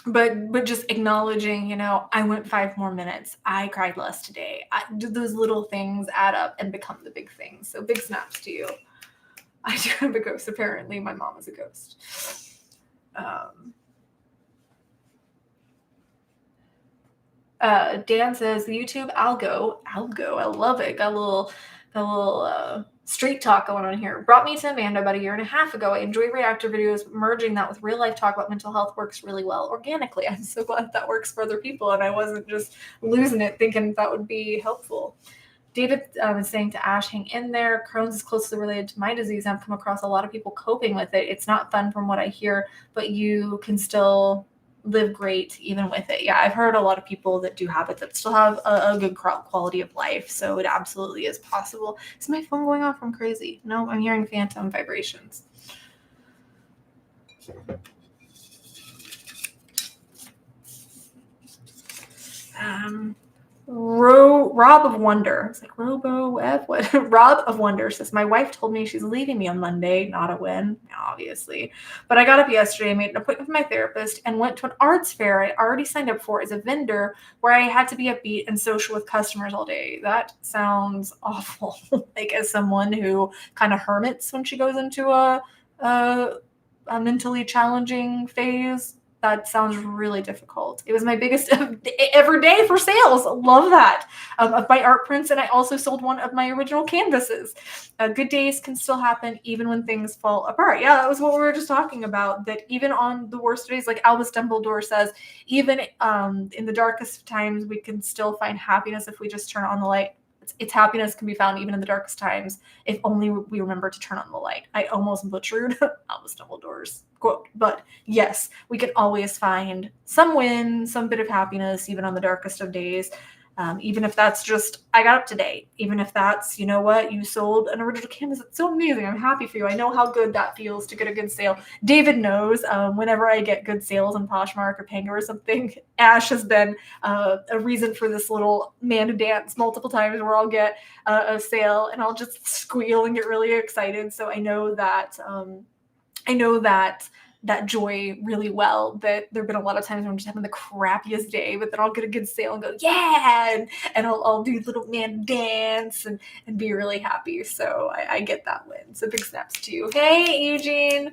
Speaker 1: But just acknowledging, you know, I went 5 more minutes. I cried less today. Those little things add up and become the big things. So big snaps to you. I do have a ghost. Apparently, my mom is a ghost. Dan says the YouTube algo. I love it. Got a little street talk going on here. Brought me to Amanda about 1.5 years ago. I enjoy reactor videos. Merging that with real life talk about mental health works really well organically. I'm so glad that works for other people, and I wasn't just losing it thinking that would be helpful. David is saying to Ash, hang in there. Crohn's is closely related to my disease. I've come across a lot of people coping with it. It's not fun from what I hear, but you can still live great even with it. Yeah, I've heard a lot of people that do have it that still have a good quality of life. So it absolutely is possible. Is my phone going off? I'm crazy. No, I'm hearing phantom vibrations. Rob of Wonder. It's like Robo F. What? Rob of Wonder says, my wife told me she's leaving me on Monday. Not a win, obviously. But I got up yesterday, made an appointment with my therapist, and went to an arts fair I already signed up for as a vendor where I had to be upbeat and social with customers all day. That sounds awful. Like, as someone who kind of hermits when she goes into a mentally challenging phase, that sounds really difficult. It was my biggest ever day for sales. Love that. Of my art prints, and I also sold one of my original canvases. Good days can still happen even when things fall apart. Yeah, that was what we were just talking about, that even on the worst days, like Albus Dumbledore says, even in the darkest of times, we can still find happiness if we just turn on the light. Its happiness can be found even in the darkest times if only we remember to turn on the light. I almost butchered Albus Dumbledore's quote, but yes, we can always find some win, some bit of happiness, even on the darkest of days. Even if that's just, I got up today. Even if that's, you know what, you sold an original canvas. It's so amazing. I'm happy for you. I know how good that feels to get a good sale. David knows whenever I get good sales on Poshmark or Pango or something, Ash has been a reason for this little man dance multiple times where I'll get a sale and I'll just squeal and get really excited. So I know that that joy really well, that there have been a lot of times when I'm just having the crappiest day, but then I'll get a good sale and go, yeah, and I'll do little man dance and be really happy. So I get that win. So big snaps to you. Hey, Eugene.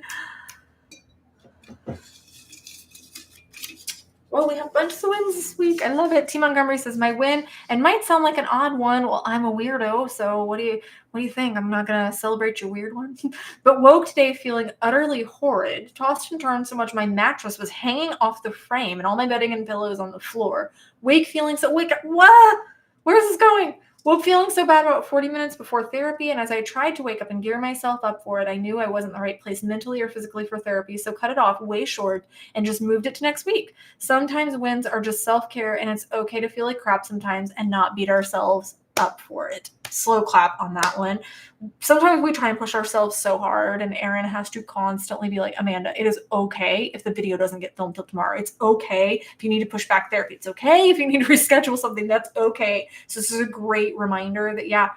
Speaker 1: Well, we have a bunch of wins this week. I love it. T. Montgomery says, my win, and might sound like an odd one. Well, I'm a weirdo, so what do you think? I'm not going to celebrate your weird one? But woke today feeling utterly horrid. Tossed and turned so much my mattress was hanging off the frame and all my bedding and pillows on the floor. Wake feeling so wake. What? Where's this going? Woke feeling so bad about 40 minutes before therapy, and as I tried to wake up and gear myself up for it, I knew I wasn't in the right place mentally or physically for therapy, so cut it off way short and just moved it to next week. Sometimes wins are just self-care, and it's okay to feel like crap sometimes and not beat ourselves up for it. Slow clap on that one. Sometimes we try and push ourselves so hard, and Erin has to constantly be like, Amanda, it is okay if the video doesn't get filmed till tomorrow. It's okay if you need to push back therapy. It's okay if you need to reschedule something. That's okay. So this is a great reminder that, yeah,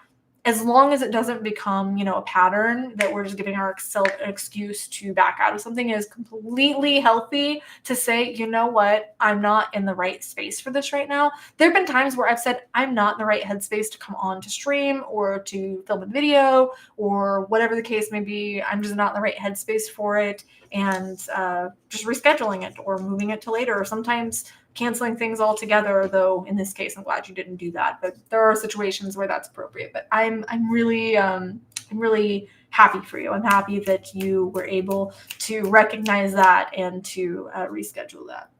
Speaker 1: as long as it doesn't become, a pattern that we're just giving ourselves an excuse to back out of something, is completely healthy to say, you know what, I'm not in the right space for this right now. There have been times where I've said, I'm not in the right headspace to come on to stream or to film a video or whatever the case may be. I'm just not in the right headspace for it, and just rescheduling it or moving it to later, or sometimes canceling things altogether, though in this case I'm glad you didn't do that, but there are situations where that's appropriate. But I'm really happy for you. I'm happy that you were able to recognize that and to reschedule that.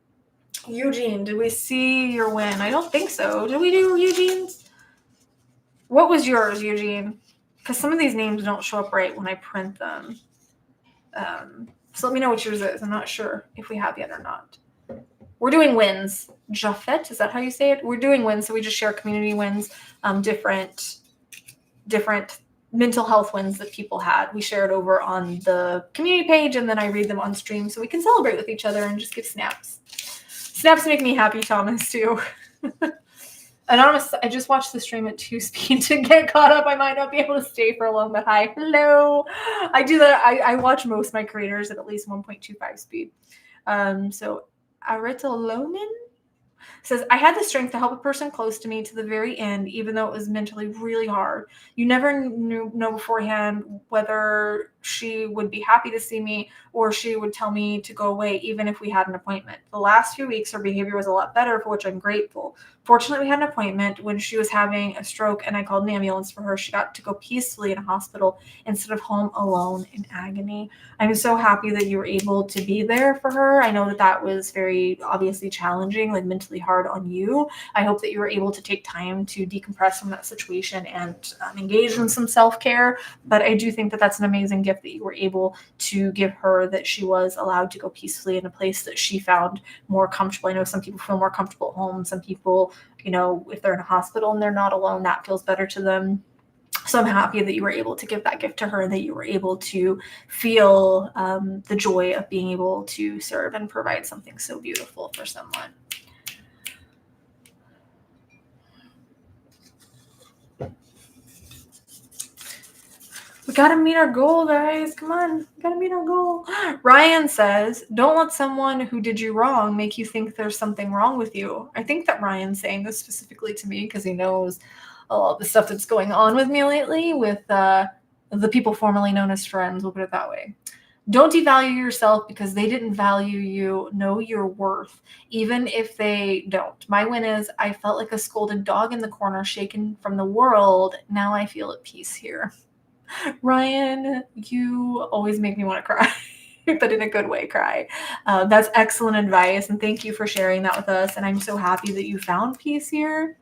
Speaker 1: Eugene, did we see your win? I don't think so. Did we do Eugene's? What was yours, Eugene? Because some of these names don't show up right when I print them. So let me know what yours is. I'm not sure if we have yet or not. We're doing wins. Jaffet, is that how you say it? We're doing wins, so we just share community wins, different mental health wins that people had. We share it over on the community page, and then I read them on stream so we can celebrate with each other and just give snaps. Snaps make me happy, Thomas, too. Anonymous, I just watched the stream at 2 speed to get caught up. I might not be able to stay for long, but hi. Hello. I do that. I watch most of my creators at least 1.25 speed. So Aritalonen says, I had the strength to help a person close to me to the very end, even though it was mentally really hard. You never know beforehand whether she would be happy to see me or she would tell me to go away, even if we had an appointment. The last few weeks, her behavior was a lot better, for which I'm grateful. Fortunately, we had an appointment when she was having a stroke, and I called an ambulance for her. She got to go peacefully in a hospital instead of home alone in agony. I'm so happy that you were able to be there for her. I know that that was very obviously challenging, like mentally hard on you. I hope that you were able to take time to decompress from that situation and engage in some self-care. But I do think that that's an amazing gift that you were able to give her, that she was allowed to go peacefully in a place that she found more comfortable. I know some people feel more comfortable at home. Some people, if they're in a hospital and they're not alone, that feels better to them. So I'm happy that you were able to give that gift to her, and that you were able to feel the joy of being able to serve and provide something so beautiful for someone. gotta meet our goal, guys. Come on, gotta meet our goal. Ryan says, don't let someone who did you wrong make you think there's something wrong with you. I think that Ryan's saying this specifically to me because he knows a lot of the stuff that's going on with me lately with the people formerly known as friends. We'll put it that way. Don't devalue yourself because they didn't value you. Know your worth, even if they don't. My win is I felt like a scolded dog in the corner, shaken from the world. Now I feel at peace here. Ryan, you always make me want to cry, but in a good way, cry. That's excellent advice, and thank you for sharing that with us. And I'm so happy that you found peace here.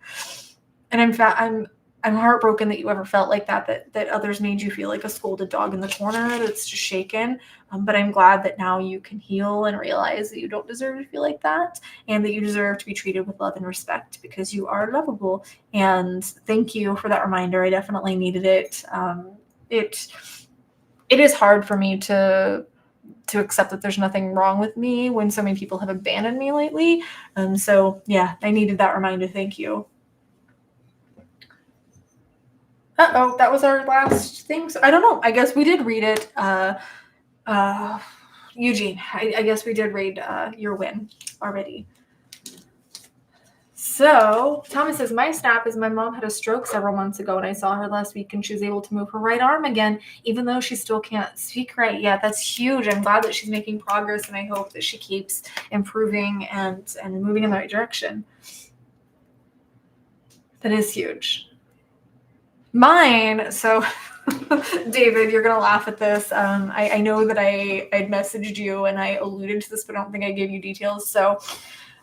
Speaker 1: And I'm heartbroken that you ever felt like that others made you feel like a scolded dog in the corner that's just shaken. But I'm glad that now you can heal and realize that you don't deserve to feel like that, and that you deserve to be treated with love and respect because you are lovable. And thank you for that reminder. I definitely needed it. It is hard for me to accept that there's nothing wrong with me when so many people have abandoned me lately. So yeah, I needed that reminder. Thank you. Uh-oh, that was our last thing. So I don't know. I guess we did read it. Eugene, I guess we did read your win already. So Thomas says, my snap is my mom had a stroke several months ago and I saw her last week and she was able to move her right arm again, even though she still can't speak right yet. That's huge. I'm glad that she's making progress and I hope that she keeps improving and moving in the right direction. That is huge. Mine, so David, you're going to laugh at this. I know that I'd messaged you and I alluded to this, but I don't think I gave you details. So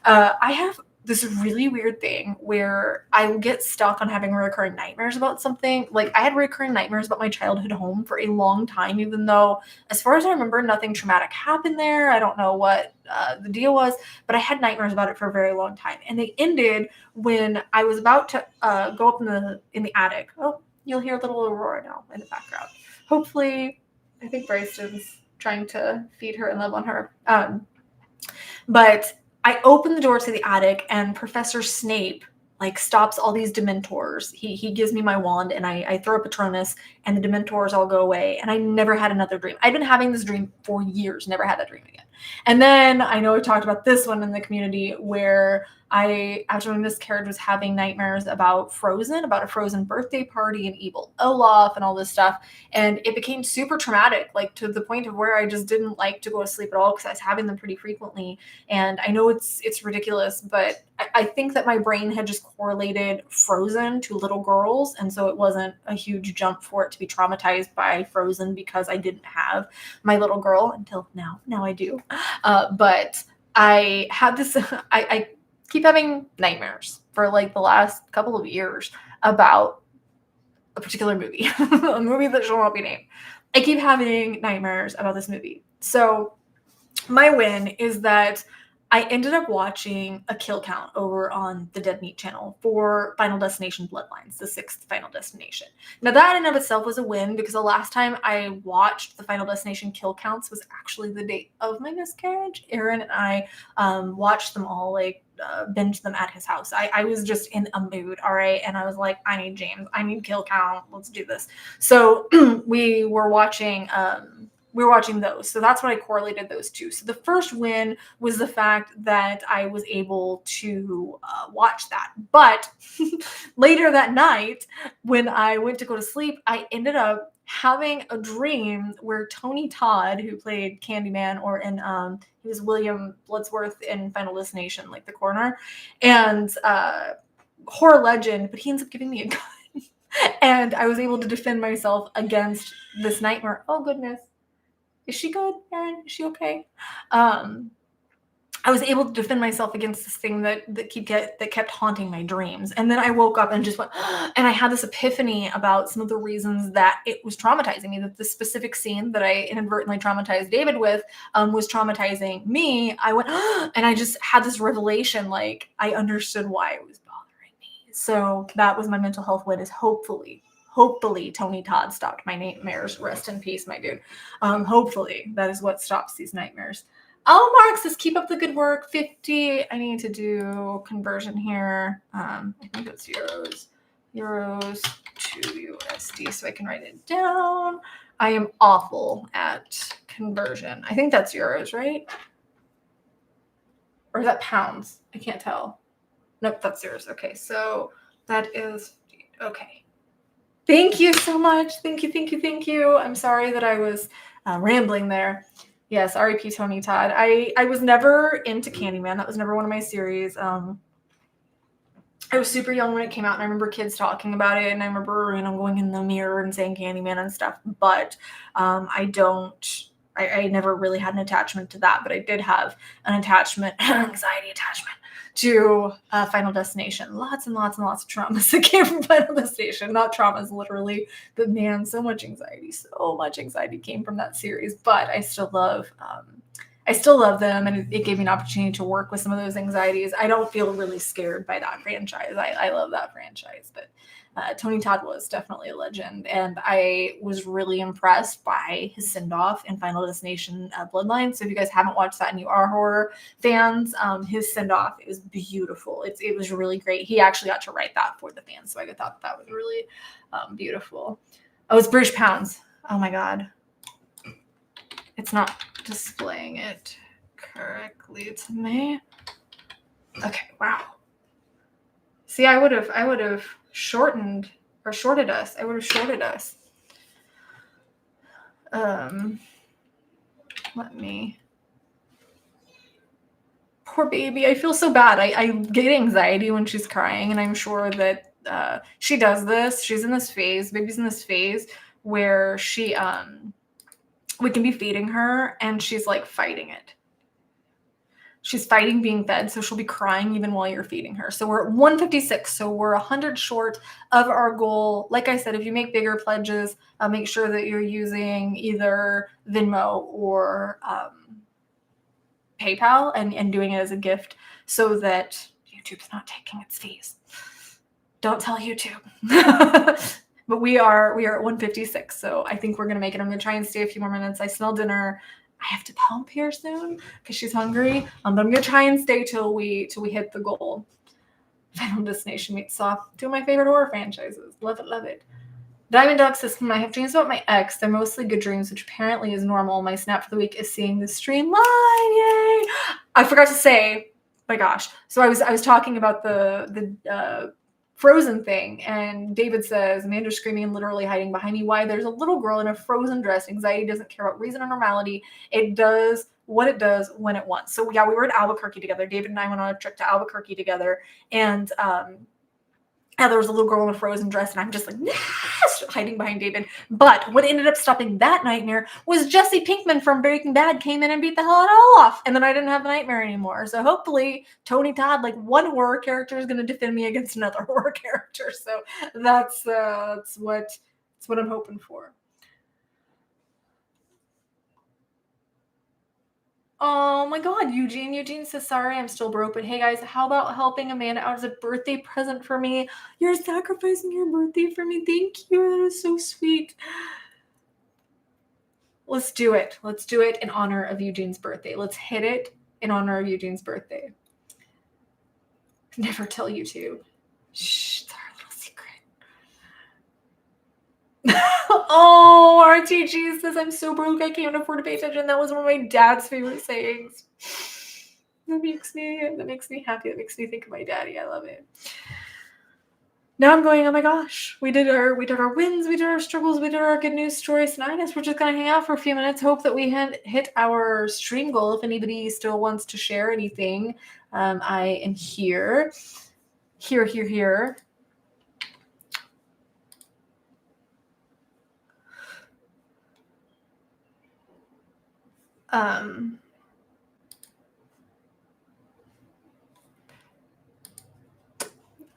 Speaker 1: I have this really weird thing where I will get stuck on having recurring nightmares about something. Like I had recurring nightmares about my childhood home for a long time, even though as far as I remember, nothing traumatic happened there. I don't know what the deal was, but I had nightmares about it for a very long time. And they ended when I was about to go up in the attic. Oh, you'll hear a little Aurora now in the background. Hopefully, I think Bryson's trying to feed her and love on her. But I open the door to the attic and Professor Snape like stops all these Dementors. He gives me my wand and I throw a Patronus and the Dementors all go away. And I never had another dream. I've been having this dream for years, never had that dream again. And then I know I talked about this one in the community where I, after my miscarriage, was having nightmares about Frozen, about a Frozen birthday party and evil Olaf and all this stuff. And it became super traumatic, like to the point of where I just didn't like to go to sleep at all because I was having them pretty frequently. And I know it's ridiculous, but I think that my brain had just correlated Frozen to little girls. And so it wasn't a huge jump for it to be traumatized by Frozen because I didn't have my little girl until now. Now I do. But I had this, I keep having nightmares for like the last couple of years about a particular movie, a movie that shall not be named. I keep having nightmares about this movie. So my win is that I ended up watching a kill count over on the Dead Meat channel for Final Destination Bloodlines, the 6th Final Destination. Now that in and of itself was a win because the last time I watched the Final Destination kill counts was actually the date of my miscarriage. Aaron and I watched them all, like binged them at his house. I was just in a mood, all right? And I was like, I need James. I need kill count. Let's do this. So we were watching those. So that's what I correlated those two. So the first win was the fact that I was able to watch that. But later that night, when I went to go to sleep, I ended up having a dream where Tony Todd, who played Candyman, or in he was William Bloodsworth in Final Destination, like the coroner, and horror legend, but he ends up giving me a gun. And I was able to defend myself against this nightmare. Oh, goodness. Is she good, Erin? Is she okay? I was able to defend myself against this thing that kept haunting my dreams. And then I woke up and just went, and I had this epiphany about some of the reasons that it was traumatizing me, that the specific scene that I inadvertently traumatized David with was traumatizing me. I went, and I just had this revelation, like I understood why it was bothering me. So that was my mental health win, is hopefully Tony Todd stopped my nightmares. Rest in peace, my dude. Hopefully that is what stops these nightmares. Oh, Mark says, keep up the good work. 50. I need to do conversion here. I think it's euros. euros to USD so I can write it down. I am awful at conversion. I think that's euros, right? Or is that pounds? I can't tell. Nope, that's euros. Okay, so that is okay. Thank you so much. Thank you. I'm sorry that I was rambling there. Yes, R.I.P. Tony Todd. I was never into Candyman. That was never one of my series. I was super young when it came out, and I remember kids talking about it, and I remember, going in the mirror and saying Candyman and stuff, but I never really had an attachment to that, but I did have an attachment, anxiety attachment to Final Destination. Lots and lots and lots of traumas that came from Final Destination. Not traumas, literally, but man, so much anxiety came from that series, but I still love them, and it gave me an opportunity to work with some of those anxieties. I don't feel really scared by that franchise. I love that franchise, but Tony Todd was definitely a legend, and I was really impressed by his send-off in Final Destination Bloodline. So if you guys haven't watched that and you are horror fans, his send-off is beautiful. It was really great. He actually got to write that for the fans, so I thought that was really beautiful. Oh, it's British pounds. Oh my God. It's not displaying it correctly to me. Okay, wow. See, I would have shorted us. Let me. Poor baby. I feel so bad. I get anxiety when she's crying, and I'm sure that she does this. She's in this phase. Baby's in this phase where she we can be feeding her, and she's like fighting it. She's fighting being fed, so she'll be crying even while you're feeding her. So we're at 156, so we're 100 short of our goal. Like I said, if you make bigger pledges, make sure that you're using either Venmo or PayPal and doing it as a gift so that YouTube's not taking its fees. Don't tell YouTube. But we are at 156, so I think we're gonna make it. I'm gonna try and stay a few more minutes. I smell dinner. I have to pump here soon because she's hungry. But I'm gonna try and stay till we hit the goal. Final Destination meets Saw. Two of my favorite horror franchises. Love it. Diamond Dog System. I have dreams about my ex. They're mostly good dreams, which apparently is normal. My snap for the week is seeing the stream live. Yay! I forgot to say. My gosh. So I was talking about the Frozen thing, and David says, Amanda's screaming and literally hiding behind me. Why? There's a little girl in a Frozen dress. Anxiety doesn't care about reason or normality. It does what it does when it wants. So yeah, we were in Albuquerque together. David and I went on a trip to Albuquerque together, and there was a little girl in a Frozen dress, and I'm just like, hiding behind David. But what ended up stopping that nightmare was Jesse Pinkman from Breaking Bad came in and beat the hell out of Olaf, and then I didn't have the nightmare anymore. So hopefully Tony Todd, like one horror character, is going to defend me against another horror character. So that's what I'm hoping for. Oh my God, Eugene. Eugene says, sorry, I'm still broke, but hey guys, how about helping Amanda out as a birthday present for me? You're sacrificing your birthday for me. Thank you. That is so sweet. Let's do it. Let's do it in honor of Eugene's birthday. Let's hit it in honor of Eugene's birthday. Never tell YouTube. Shh, it's our little secret. Oh, RTG says, I'm so broke, I can't afford to pay attention. That was one of my dad's favorite sayings. That makes me happy. That makes me think of my daddy. I love it. Now I'm going, oh my gosh, we did our wins, we did our struggles, we did our good news stories. Now I guess we're just gonna hang out for a few minutes. Hope that we hit our stream goal. If anybody still wants to share anything, I am here.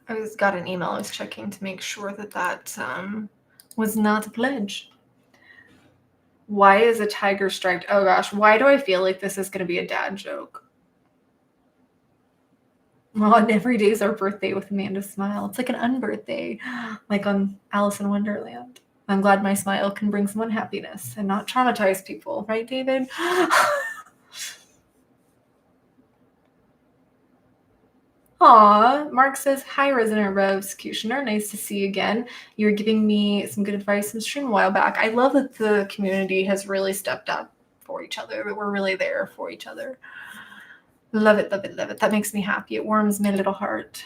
Speaker 1: I just got an email. I was checking to make sure that was not a pledge. Why is a tiger striped? Oh gosh, why do I feel like this is going to be a dad joke? Well, and every day is our birthday with Amanda's smile. It's like an unbirthday, like on Alice in Wonderland. I'm glad my smile can bring someone happiness and not traumatize people. Right, David? Aw, Mark says, hi, Resident Revscutioner. Nice to see you again. You were giving me some good advice in the stream a while back. I love that the community has really stepped up for each other, that we're really there for each other. Love it, love it, love it. That makes me happy. It warms my little heart.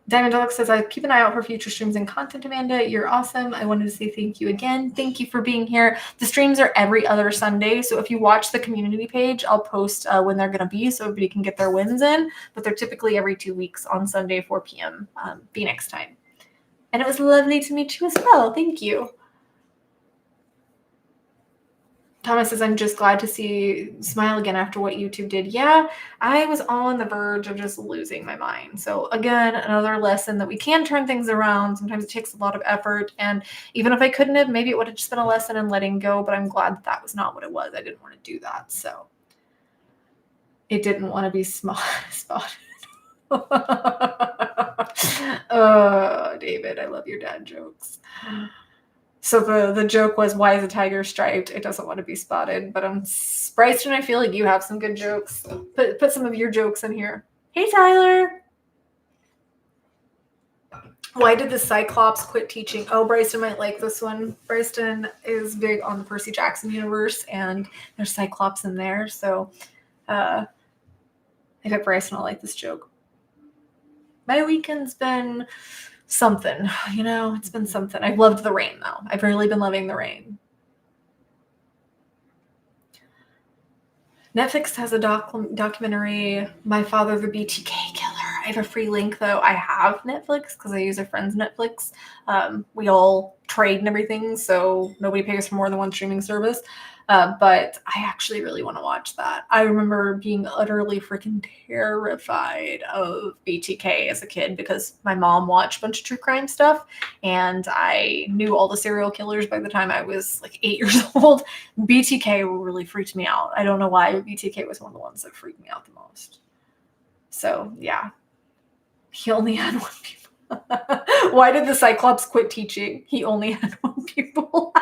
Speaker 1: Diamond Deluxe says, I keep an eye out for future streams and content, Amanda. You're awesome. I wanted to say thank you again. Thank you for being here. The streams are every other Sunday. So if you watch the community page, I'll post when they're going to be so everybody can get their wins in. But they're typically every 2 weeks on Sunday, 4 p.m. Phoenix time. And it was lovely to meet you as well. Thank you. Thomas says, I'm just glad to see smile again after what YouTube did. Yeah, I was on the verge of just losing my mind. So again, another lesson that we can turn things around. Sometimes it takes a lot of effort. And even if I couldn't have, maybe it would have just been a lesson in letting go. But I'm glad that was not what it was. I didn't want to do that. So it didn't want to be spotted. Oh, David, I love your dad jokes. So the joke was, why is a tiger striped? It doesn't want to be spotted. But Bryson, I feel like you have some good jokes. Put some of your jokes in here. Hey, Tyler. Why did the Cyclops quit teaching? Oh, Bryson might like this one. Bryson is big on the Percy Jackson universe, and there's Cyclops in there. So I bet Bryson will like this joke. My weekend's been something, it's been something. I've loved the rain, though. I've really been loving the rain. Netflix has a documentary, My Father, the BTK Killer. I have a free link, though. I have Netflix because I use a friend's Netflix. We all trade and everything, so nobody pays for more than one streaming service. But I actually really want to watch that. I remember being utterly freaking terrified of BTK as a kid because my mom watched a bunch of true crime stuff, and I knew all the serial killers by the time I was like 8 years old. BTK really freaked me out. I don't know why, but BTK was one of the ones that freaked me out the most. So, yeah. He only had one pupil. Why did the Cyclops quit teaching? He only had one pupil.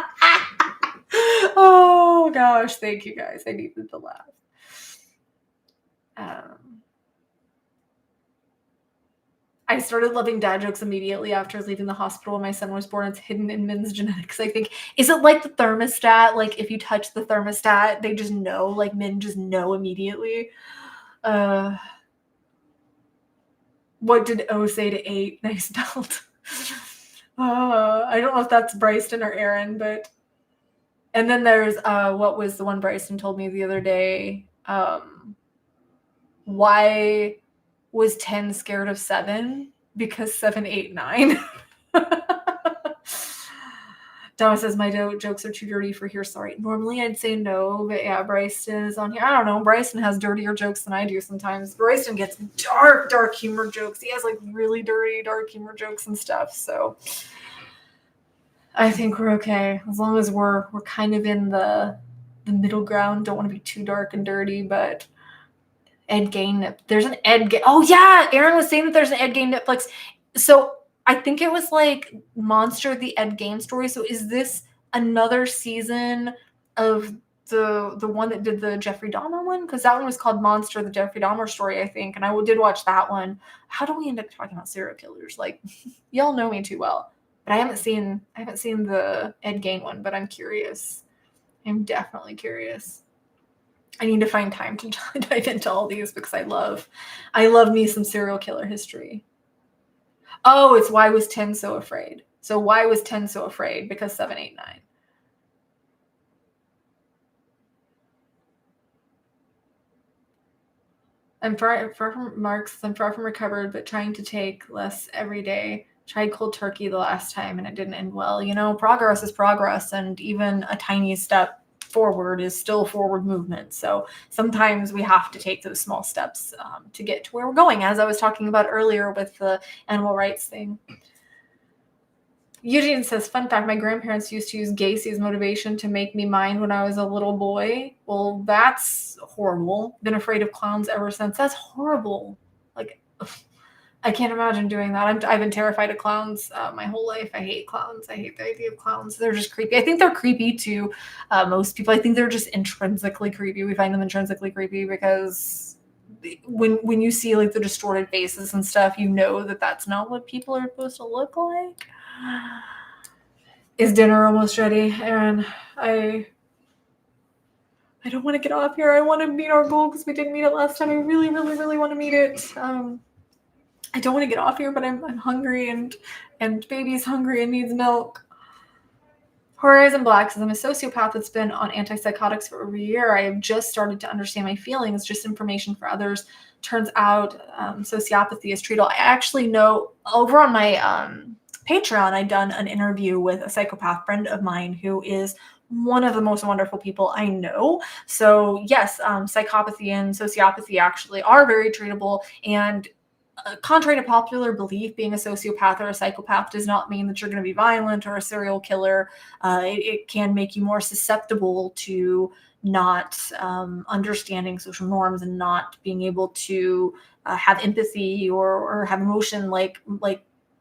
Speaker 1: Oh gosh, thank you guys. I needed to laugh. I started loving dad jokes immediately after leaving the hospital when my son was born. It's hidden in men's genetics, I think. Is it like the thermostat? Like if you touch the thermostat, they just know, like men just know immediately. What did O say to 8? Nice belt. I don't know if that's Bryson or Aaron, but... And then there's, what was the one Bryson told me the other day? Why was 10 scared of 7? Because 7, 8, 9. Donna says, my jokes are too dirty for here. Sorry. Normally I'd say no, but yeah, Bryson is on here. I don't know. Bryson has dirtier jokes than I do sometimes. Bryson gets dark humor jokes. He has like really dirty, dark humor jokes and stuff. So I think we're okay. As long as we're kind of in the middle ground. Don't want to be too dark and dirty, but Ed Gein. There's an Ed Gein. Oh yeah, Aaron was saying that there's an Ed Gein Netflix. So I think it was like Monster, the Ed Gein story. So is this another season of the one that did the Jeffrey Dahmer one? Because that one was called Monster, the Jeffrey Dahmer story, I think. And I did watch that one. How do we end up talking about serial killers? Like, y'all know me too well. But I haven't seen the Ed Gein one, but I'm curious. I'm definitely curious. I need to find time to dive into all these because I love me some serial killer history. Oh, it's why was 10 so afraid? So why was 10 so afraid? Because 7, 8, 9. I'm far from Marks. I'm far from recovered, but trying to take less every day. Tried cold turkey the last time and it didn't end well. Progress is progress, and even a tiny step forward is still forward movement. So sometimes we have to take those small steps to get to where we're going, as I was talking about earlier with the animal rights thing. Eugene says, fun fact, my grandparents used to use Gacy as motivation to make me mind when I was a little boy. Well, that's horrible. Been afraid of clowns ever since. That's horrible. Like, I can't imagine doing that. I've been terrified of clowns my whole life. I hate clowns. I hate the idea of clowns. They're just creepy. I think they're creepy to most people. I think they're just intrinsically creepy. We find them intrinsically creepy because when you see like the distorted faces and stuff, you know that that's not what people are supposed to look like. Is dinner almost ready, Aaron? I don't want to get off here. I want to meet our goal because we didn't meet it last time. I really, really, really want to meet it. I don't want to get off here, but I'm hungry and baby's hungry and needs milk. Horizon Black says, I'm a sociopath that's been on antipsychotics for over a year. I have just started to understand my feelings, just information for others. Turns out sociopathy is treatable. I actually know over on my Patreon, I've done an interview with a psychopath friend of mine who is one of the most wonderful people I know. So yes, psychopathy and sociopathy actually are very treatable. And contrary to popular belief, being a sociopath or a psychopath does not mean that you're going to be violent or a serial killer. It can make you more susceptible to not understanding social norms and not being able to have empathy or have emotion like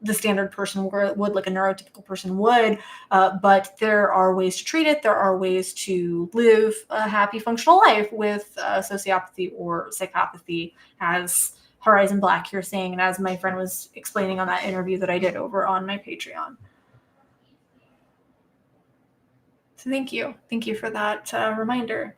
Speaker 1: the standard person would, like a neurotypical person would. But there are ways to treat it. There are ways to live a happy, functional life with sociopathy or psychopathy, as Horizon Black here saying, and as my friend was explaining on that interview that I did over on my Patreon. So thank you for that reminder.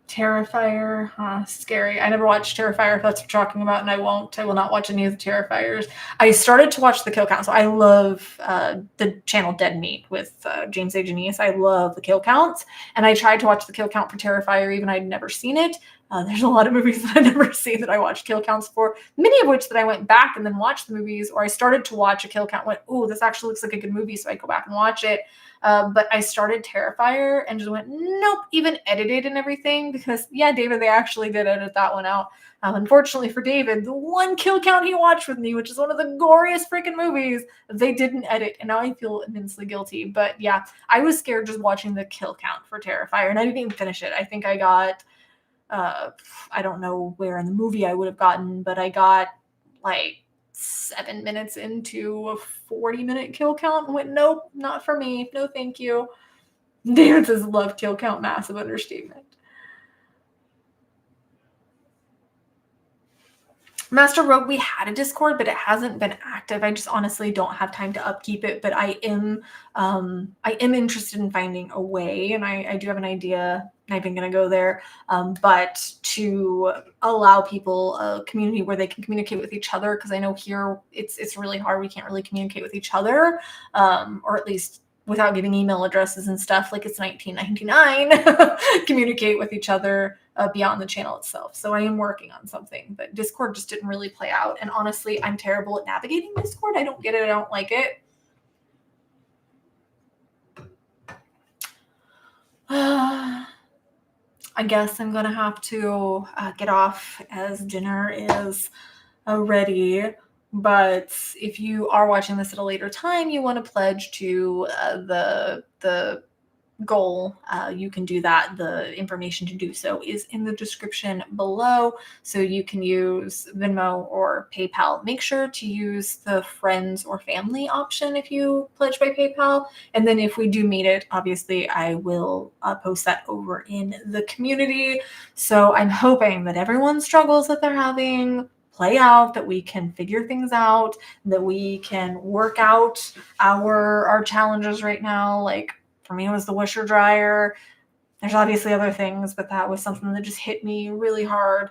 Speaker 1: Terrifier, scary. I never watched Terrifier, if that's what you're talking about, and I will not watch any of the Terrifiers. I started to watch the kill count, so I love the channel Dead Meat with James A. Janice. I love the kill counts, and I tried to watch the kill count for Terrifier, even I'd never seen it. There's a lot of movies that I've never seen that I watched kill counts for, many of which that I went back and then watched the movies, or I started to watch a kill count, went, oh, this actually looks like a good movie, so I go back and watch it. But I started Terrifier and just went, nope, even edited and everything, because yeah, David, they actually did edit that one out. Unfortunately for David, the one kill count he watched with me, which is one of the goriest freaking movies, they didn't edit, and now I feel immensely guilty. But yeah, I was scared just watching the kill count for Terrifier, and I didn't even finish it. I think I got, I don't know where in the movie I would have gotten, but I got like 7 minutes into a 40-minute kill count and went, nope, not for me. No, thank you. David says, love kill count, massive understatement. Master Rogue, we had a Discord, but it hasn't been active. I just honestly don't have time to upkeep it, but I am interested in finding a way, and I do have an idea. I've been going to go there, but to allow people a community where they can communicate with each other, because I know here it's really hard. We can't really communicate with each other, or at least without giving email addresses and stuff, like it's 1999, communicate with each other beyond the channel itself. So I am working on something, but Discord just didn't really play out. And honestly, I'm terrible at navigating Discord. I don't get it. I don't like it. I guess I'm going to have to get off as dinner is ready. But if you are watching this at a later time, you want to pledge to the goal, you can do that. The information to do so is in the description below. So you can use Venmo or PayPal. Make sure to use the friends or family option if you pledge by PayPal. And then if we do meet it, obviously I will post that over in the community. So I'm hoping that everyone's struggles that they're having play out, that we can figure things out, that we can work out our challenges right now. Like, for me, it was the washer dryer. There's obviously other things, but that was something that just hit me really hard.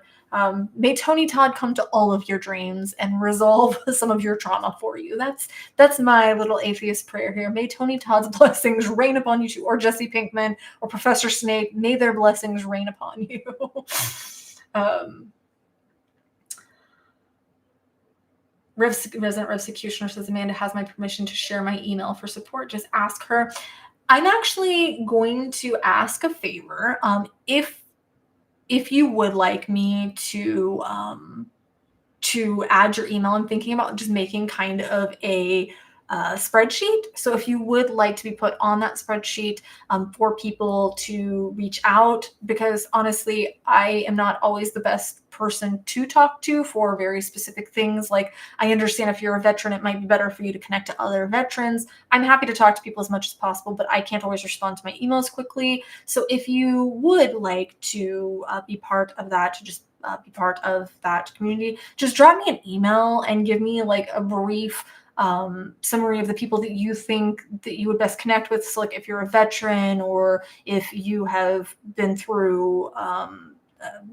Speaker 1: May Tony Todd come to all of your dreams and resolve some of your trauma for you. That's my little atheist prayer here. May Tony Todd's blessings rain upon you too, or Jesse Pinkman, or Professor Snape. May their blessings rain upon you. Resident Executioner says, Amanda has my permission to share my email for support. Just ask her. I'm actually going to ask a favor. If you would like me to add your email, I'm thinking about just making kind of a spreadsheet. So if you would like to be put on that spreadsheet for people to reach out, because honestly, I am not always the best person to talk to for very specific things. Like, I understand if you're a veteran, it might be better for you to connect to other veterans. I'm happy to talk to people as much as possible, but I can't always respond to my emails quickly. So if you would like to be part of that, to just be part of that community, just drop me an email and give me like a brief summary of the people that you think that you would best connect with. So like if you're a veteran or if you have been through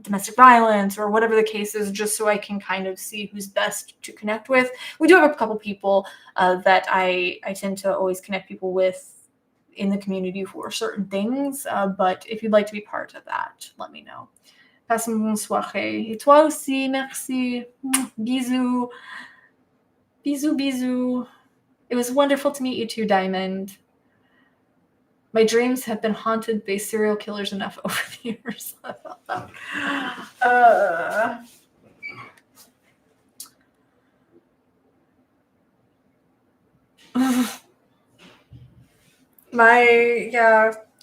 Speaker 1: domestic violence or whatever the case is, just so I can kind of see who's best to connect with. We do have a couple people that I tend to always connect people with in the community for certain things. But if you'd like to be part of that, let me know. Passe une bonne soirée. Et toi aussi, merci. Bisous. Bisous, bisous. It was wonderful to meet you too, Diamond. My dreams have been haunted by serial killers enough over the years. I felt that.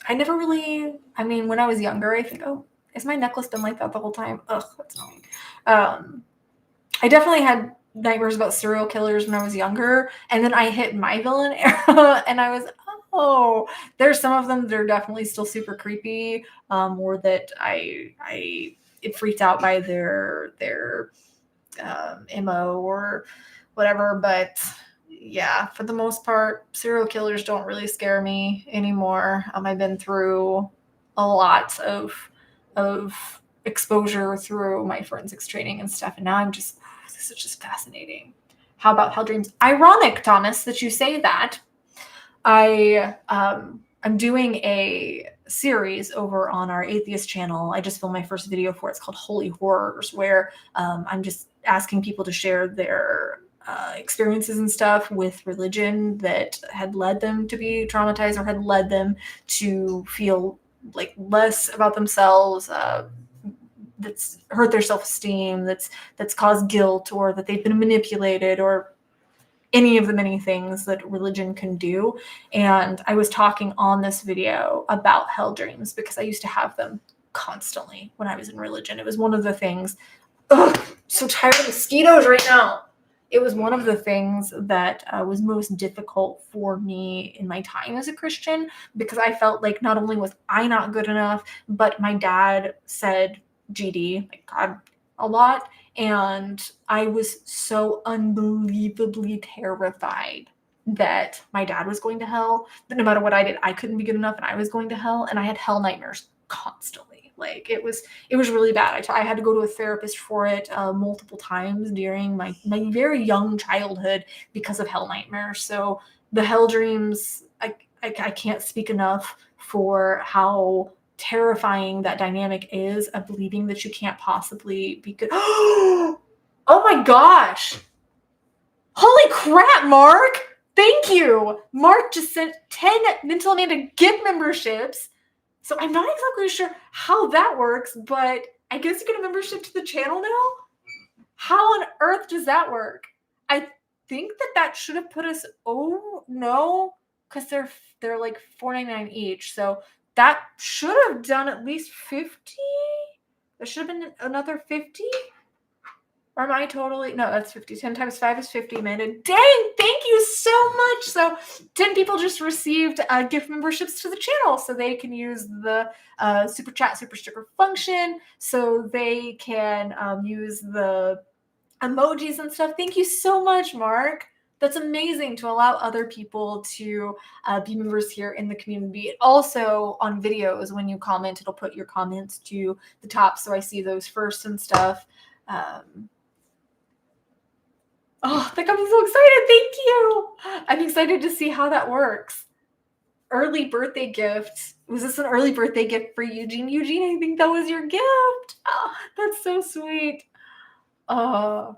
Speaker 1: I never really, I mean, when I was younger, I think, oh, has my necklace been like that the whole time? Ugh, that's annoying. I definitely had nightmares about serial killers when I was younger, and then I hit my villain era, and I was, oh, there's some of them that are definitely still super creepy, or that I it freaked out by their MO or whatever, but yeah, for the most part, serial killers don't really scare me anymore. I've been through a lot of exposure through my forensics training and stuff, and now I'm just, this is just fascinating. How about Hell Dreams? Ironic, Thomas, that you say that. I'm doing a series over on our atheist channel. I just filmed my first video for it. It's called Holy Horrors, where I'm just asking people to share their experiences and stuff with religion that had led them to be traumatized or had led them to feel like less about themselves, that's hurt their self-esteem, that's caused guilt, or that they've been manipulated, or any of the many things that religion can do. And I was talking on this video about hell dreams because I used to have them constantly when I was in religion. It was one of the things, ugh, so tired of mosquitoes right now. It was one of the things that was most difficult for me in my time as a Christian, because I felt like not only was I not good enough, but my dad said GD, like God, a lot. And I was so unbelievably terrified that my dad was going to hell, that no matter what I did, I couldn't be good enough and I was going to hell. And I had hell nightmares constantly. Like it was really bad. I had to go to a therapist for it multiple times during my very young childhood because of hell nightmares. So the hell dreams, I can't speak enough for how terrifying that dynamic is of believing that you can't possibly be good. Oh my gosh. Holy crap, Mark. Thank you. Mark just sent 10 Mental Amanda gift memberships. So I'm not exactly sure how that works, but I guess you get a membership to the channel now? How on earth does that work? I think that should have put us, oh no, because they're like $4.99 each. So that should have done at least 50. There should have been another 50. Or am I totally? No, that's 50. 10 times 5 is 50, Amanda. Dang, thank you so much. So 10 people just received gift memberships to the channel, so they can use the super chat, super sticker function, so they can use the emojis and stuff. Thank you so much, Mark. That's amazing to allow other people to be members here in the community. Also, on videos, when you comment, it'll put your comments to the top, so I see those first and stuff. Oh, that got me so excited. Thank you. I'm excited to see how that works. Early birthday gift. Was this an early birthday gift for Eugene? Eugene, I think that was your gift. Oh, that's so sweet. Thomas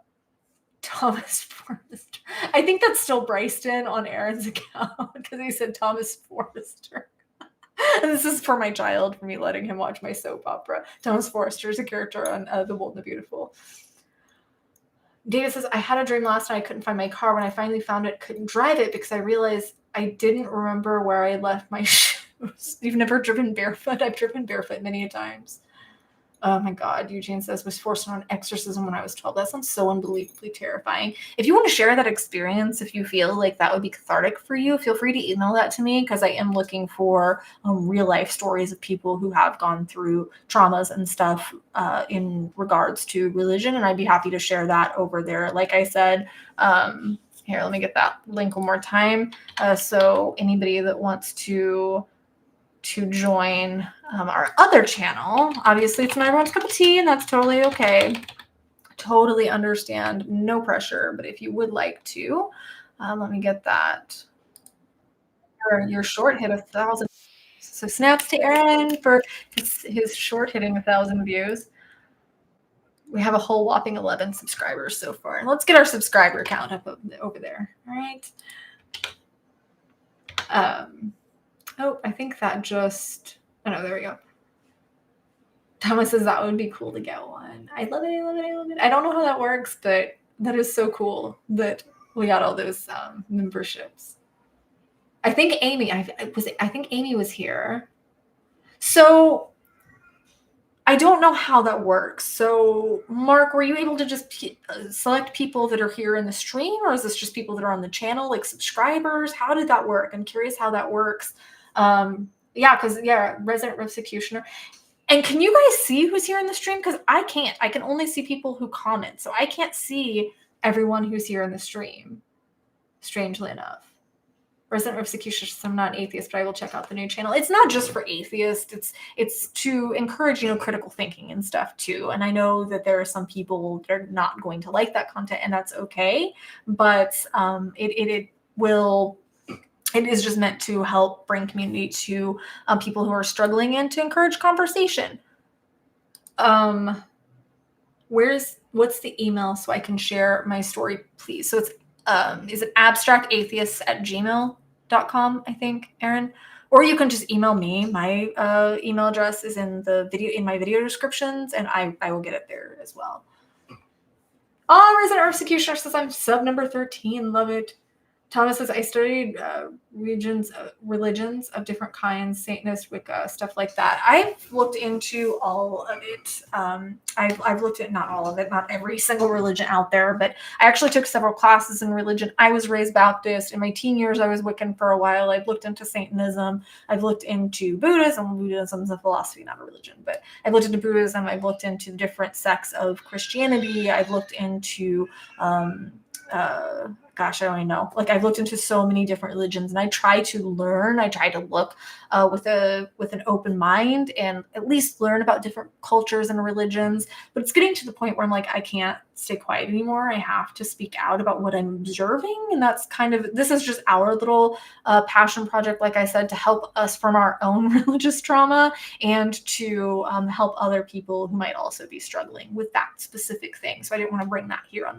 Speaker 1: Forrester. I think that's still Bryston on Aaron's account because he said Thomas Forrester. And this is for my child, for me letting him watch my soap opera. Thomas Forrester is a character on The Bold and the Beautiful. David says, I had a dream last night. I couldn't find my car. When I finally found it, couldn't drive it because I realized I didn't remember where I left my shoes. You've never driven barefoot? I've driven barefoot many times. Oh my God, Eugene says, was forced on an exorcism when I was 12. That sounds so unbelievably terrifying. If you want to share that experience, if you feel like that would be cathartic for you, feel free to email that to me because I am looking for real life stories of people who have gone through traumas and stuff in regards to religion. And I'd be happy to share that over there. Like I said, here, let me get that link one more time. So anybody that wants to join our other channel. Obviously, it's not everyone's cup of tea, and that's totally okay. Totally understand. No pressure. But if you would like to, let me get that. Your short hit 1,000. So snaps to Aaron for his short hitting 1,000 views. We have a whole whopping 11 subscribers so far. And let's get our subscriber count up over there. All right. Oh, I think that just, oh no, there we go. Thomas says that would be cool to get one. I love it. I love it. I love it. I don't know how that works, but that is so cool that we got all those memberships. I think Amy, I think Amy was here. So I don't know how that works. So Mark, were you able to just select people that are here in the stream, or is this just people that are on the channel, like subscribers? How did that work? I'm curious how that works. Yeah, because Resident Executioner. And can you guys see who's here in the stream? Because I can't. I can only see people who comment. So I can't see everyone who's here in the stream, strangely enough. Resident Executioner says, I'm not an atheist, but I will check out the new channel. It's not just for atheists. It's to encourage, critical thinking and stuff too. And I know that there are some people that are not going to like that content, and that's okay. But it is just meant to help bring community to people who are struggling and to encourage conversation. What's the email so I can share my story, please? So it's, is it abstractatheists@gmail.com, I think, Aaron? Or you can just email me. My email address is in my video descriptions, and I will get it there as well. Oh, Resident Executioner says I'm sub number 13. Love it. Thomas says, I studied religions of different kinds, Satanist, Wicca, stuff like that. I've looked into all of it. I've looked at not all of it, not every single religion out there, but I actually took several classes in religion. I was raised Baptist. In my teen years, I was Wiccan for a while. I've looked into Satanism. I've looked into Buddhism. Buddhism is a philosophy, not a religion, but I've looked into Buddhism. I've looked into different sects of Christianity. I've looked into gosh, I don't even know. Like, I've looked into so many different religions, and I try to learn. I try to look with an open mind and at least learn about different cultures and religions. But it's getting to the point where I'm like, I can't stay quiet anymore. I have to speak out about what I'm observing, and that's this is just our little passion project, like I said, to help us from our own religious trauma and to help other people who might also be struggling with that specific thing. So I didn't want to bring that here on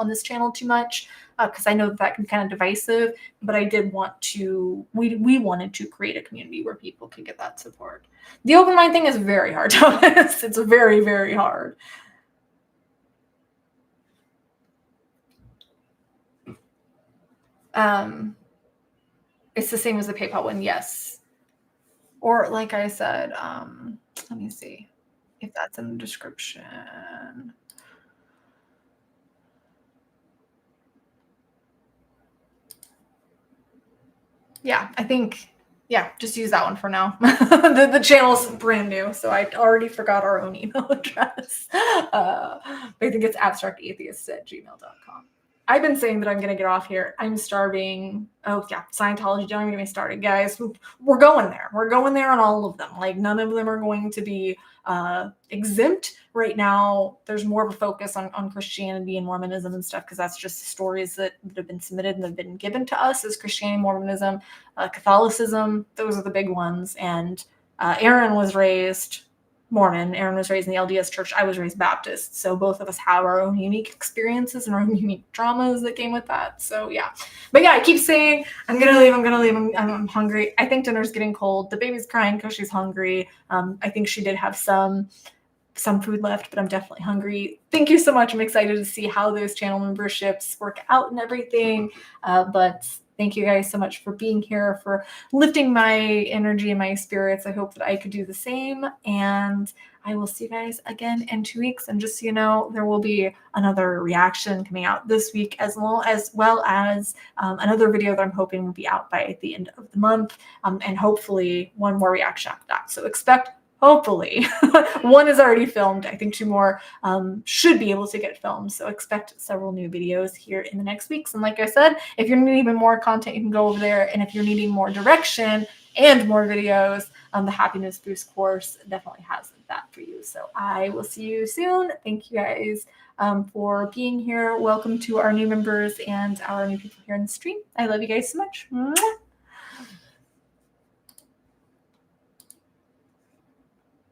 Speaker 1: this channel too much, because I know that can be kind of divisive, but I did want to, we wanted to create a community where people could get that support. The open mind thing is very hard, Thomas. It's very, very hard. It's the same as the PayPal one, yes. Or like I said, let me see if that's in the description. Yeah, I think, just use that one for now. the channel's brand new, so I already forgot our own email address. But I think it's abstractatheists@gmail.com. I've been saying that I'm going to get off here. I'm starving. Oh, yeah, Scientology, don't even get me started, guys. We're going there. We're going there on all of them. Like, none of them are going to be exempt. Right now, there's more of a focus on Christianity and Mormonism and stuff, because that's just stories that have been submitted and have been given to us as Christianity, Mormonism, Catholicism. Those are the big ones. And Aaron was raised Mormon. Aaron was raised in the LDS church. I was raised Baptist. So both of us have our own unique experiences and our own unique traumas that came with that. So yeah. But yeah, I keep saying, I'm going to leave. I'm hungry. I think dinner's getting cold. The baby's crying because she's hungry. I think she did have some food left, but I'm definitely hungry. Thank you so much. I'm excited to see how those channel memberships work out and everything. But Thank you guys so much for being here, for lifting my energy and my spirits. I hope that I could do the same. And I will see you guys again in 2 weeks. And just so you know, there will be another reaction coming out this week, as well as another video that I'm hoping will be out by the end of the month, and hopefully one more reaction after that. So expect, hopefully, one is already filmed. I think 2 more should be able to get filmed. So expect several new videos here in the next weeks. And like I said, if you're needing even more content, you can go over there. And if you're needing more direction and more videos, the Happiness Boost course definitely has that for you. So I will see you soon. Thank you guys for being here. Welcome to our new members and our new people here in the stream. I love you guys so much. Mwah.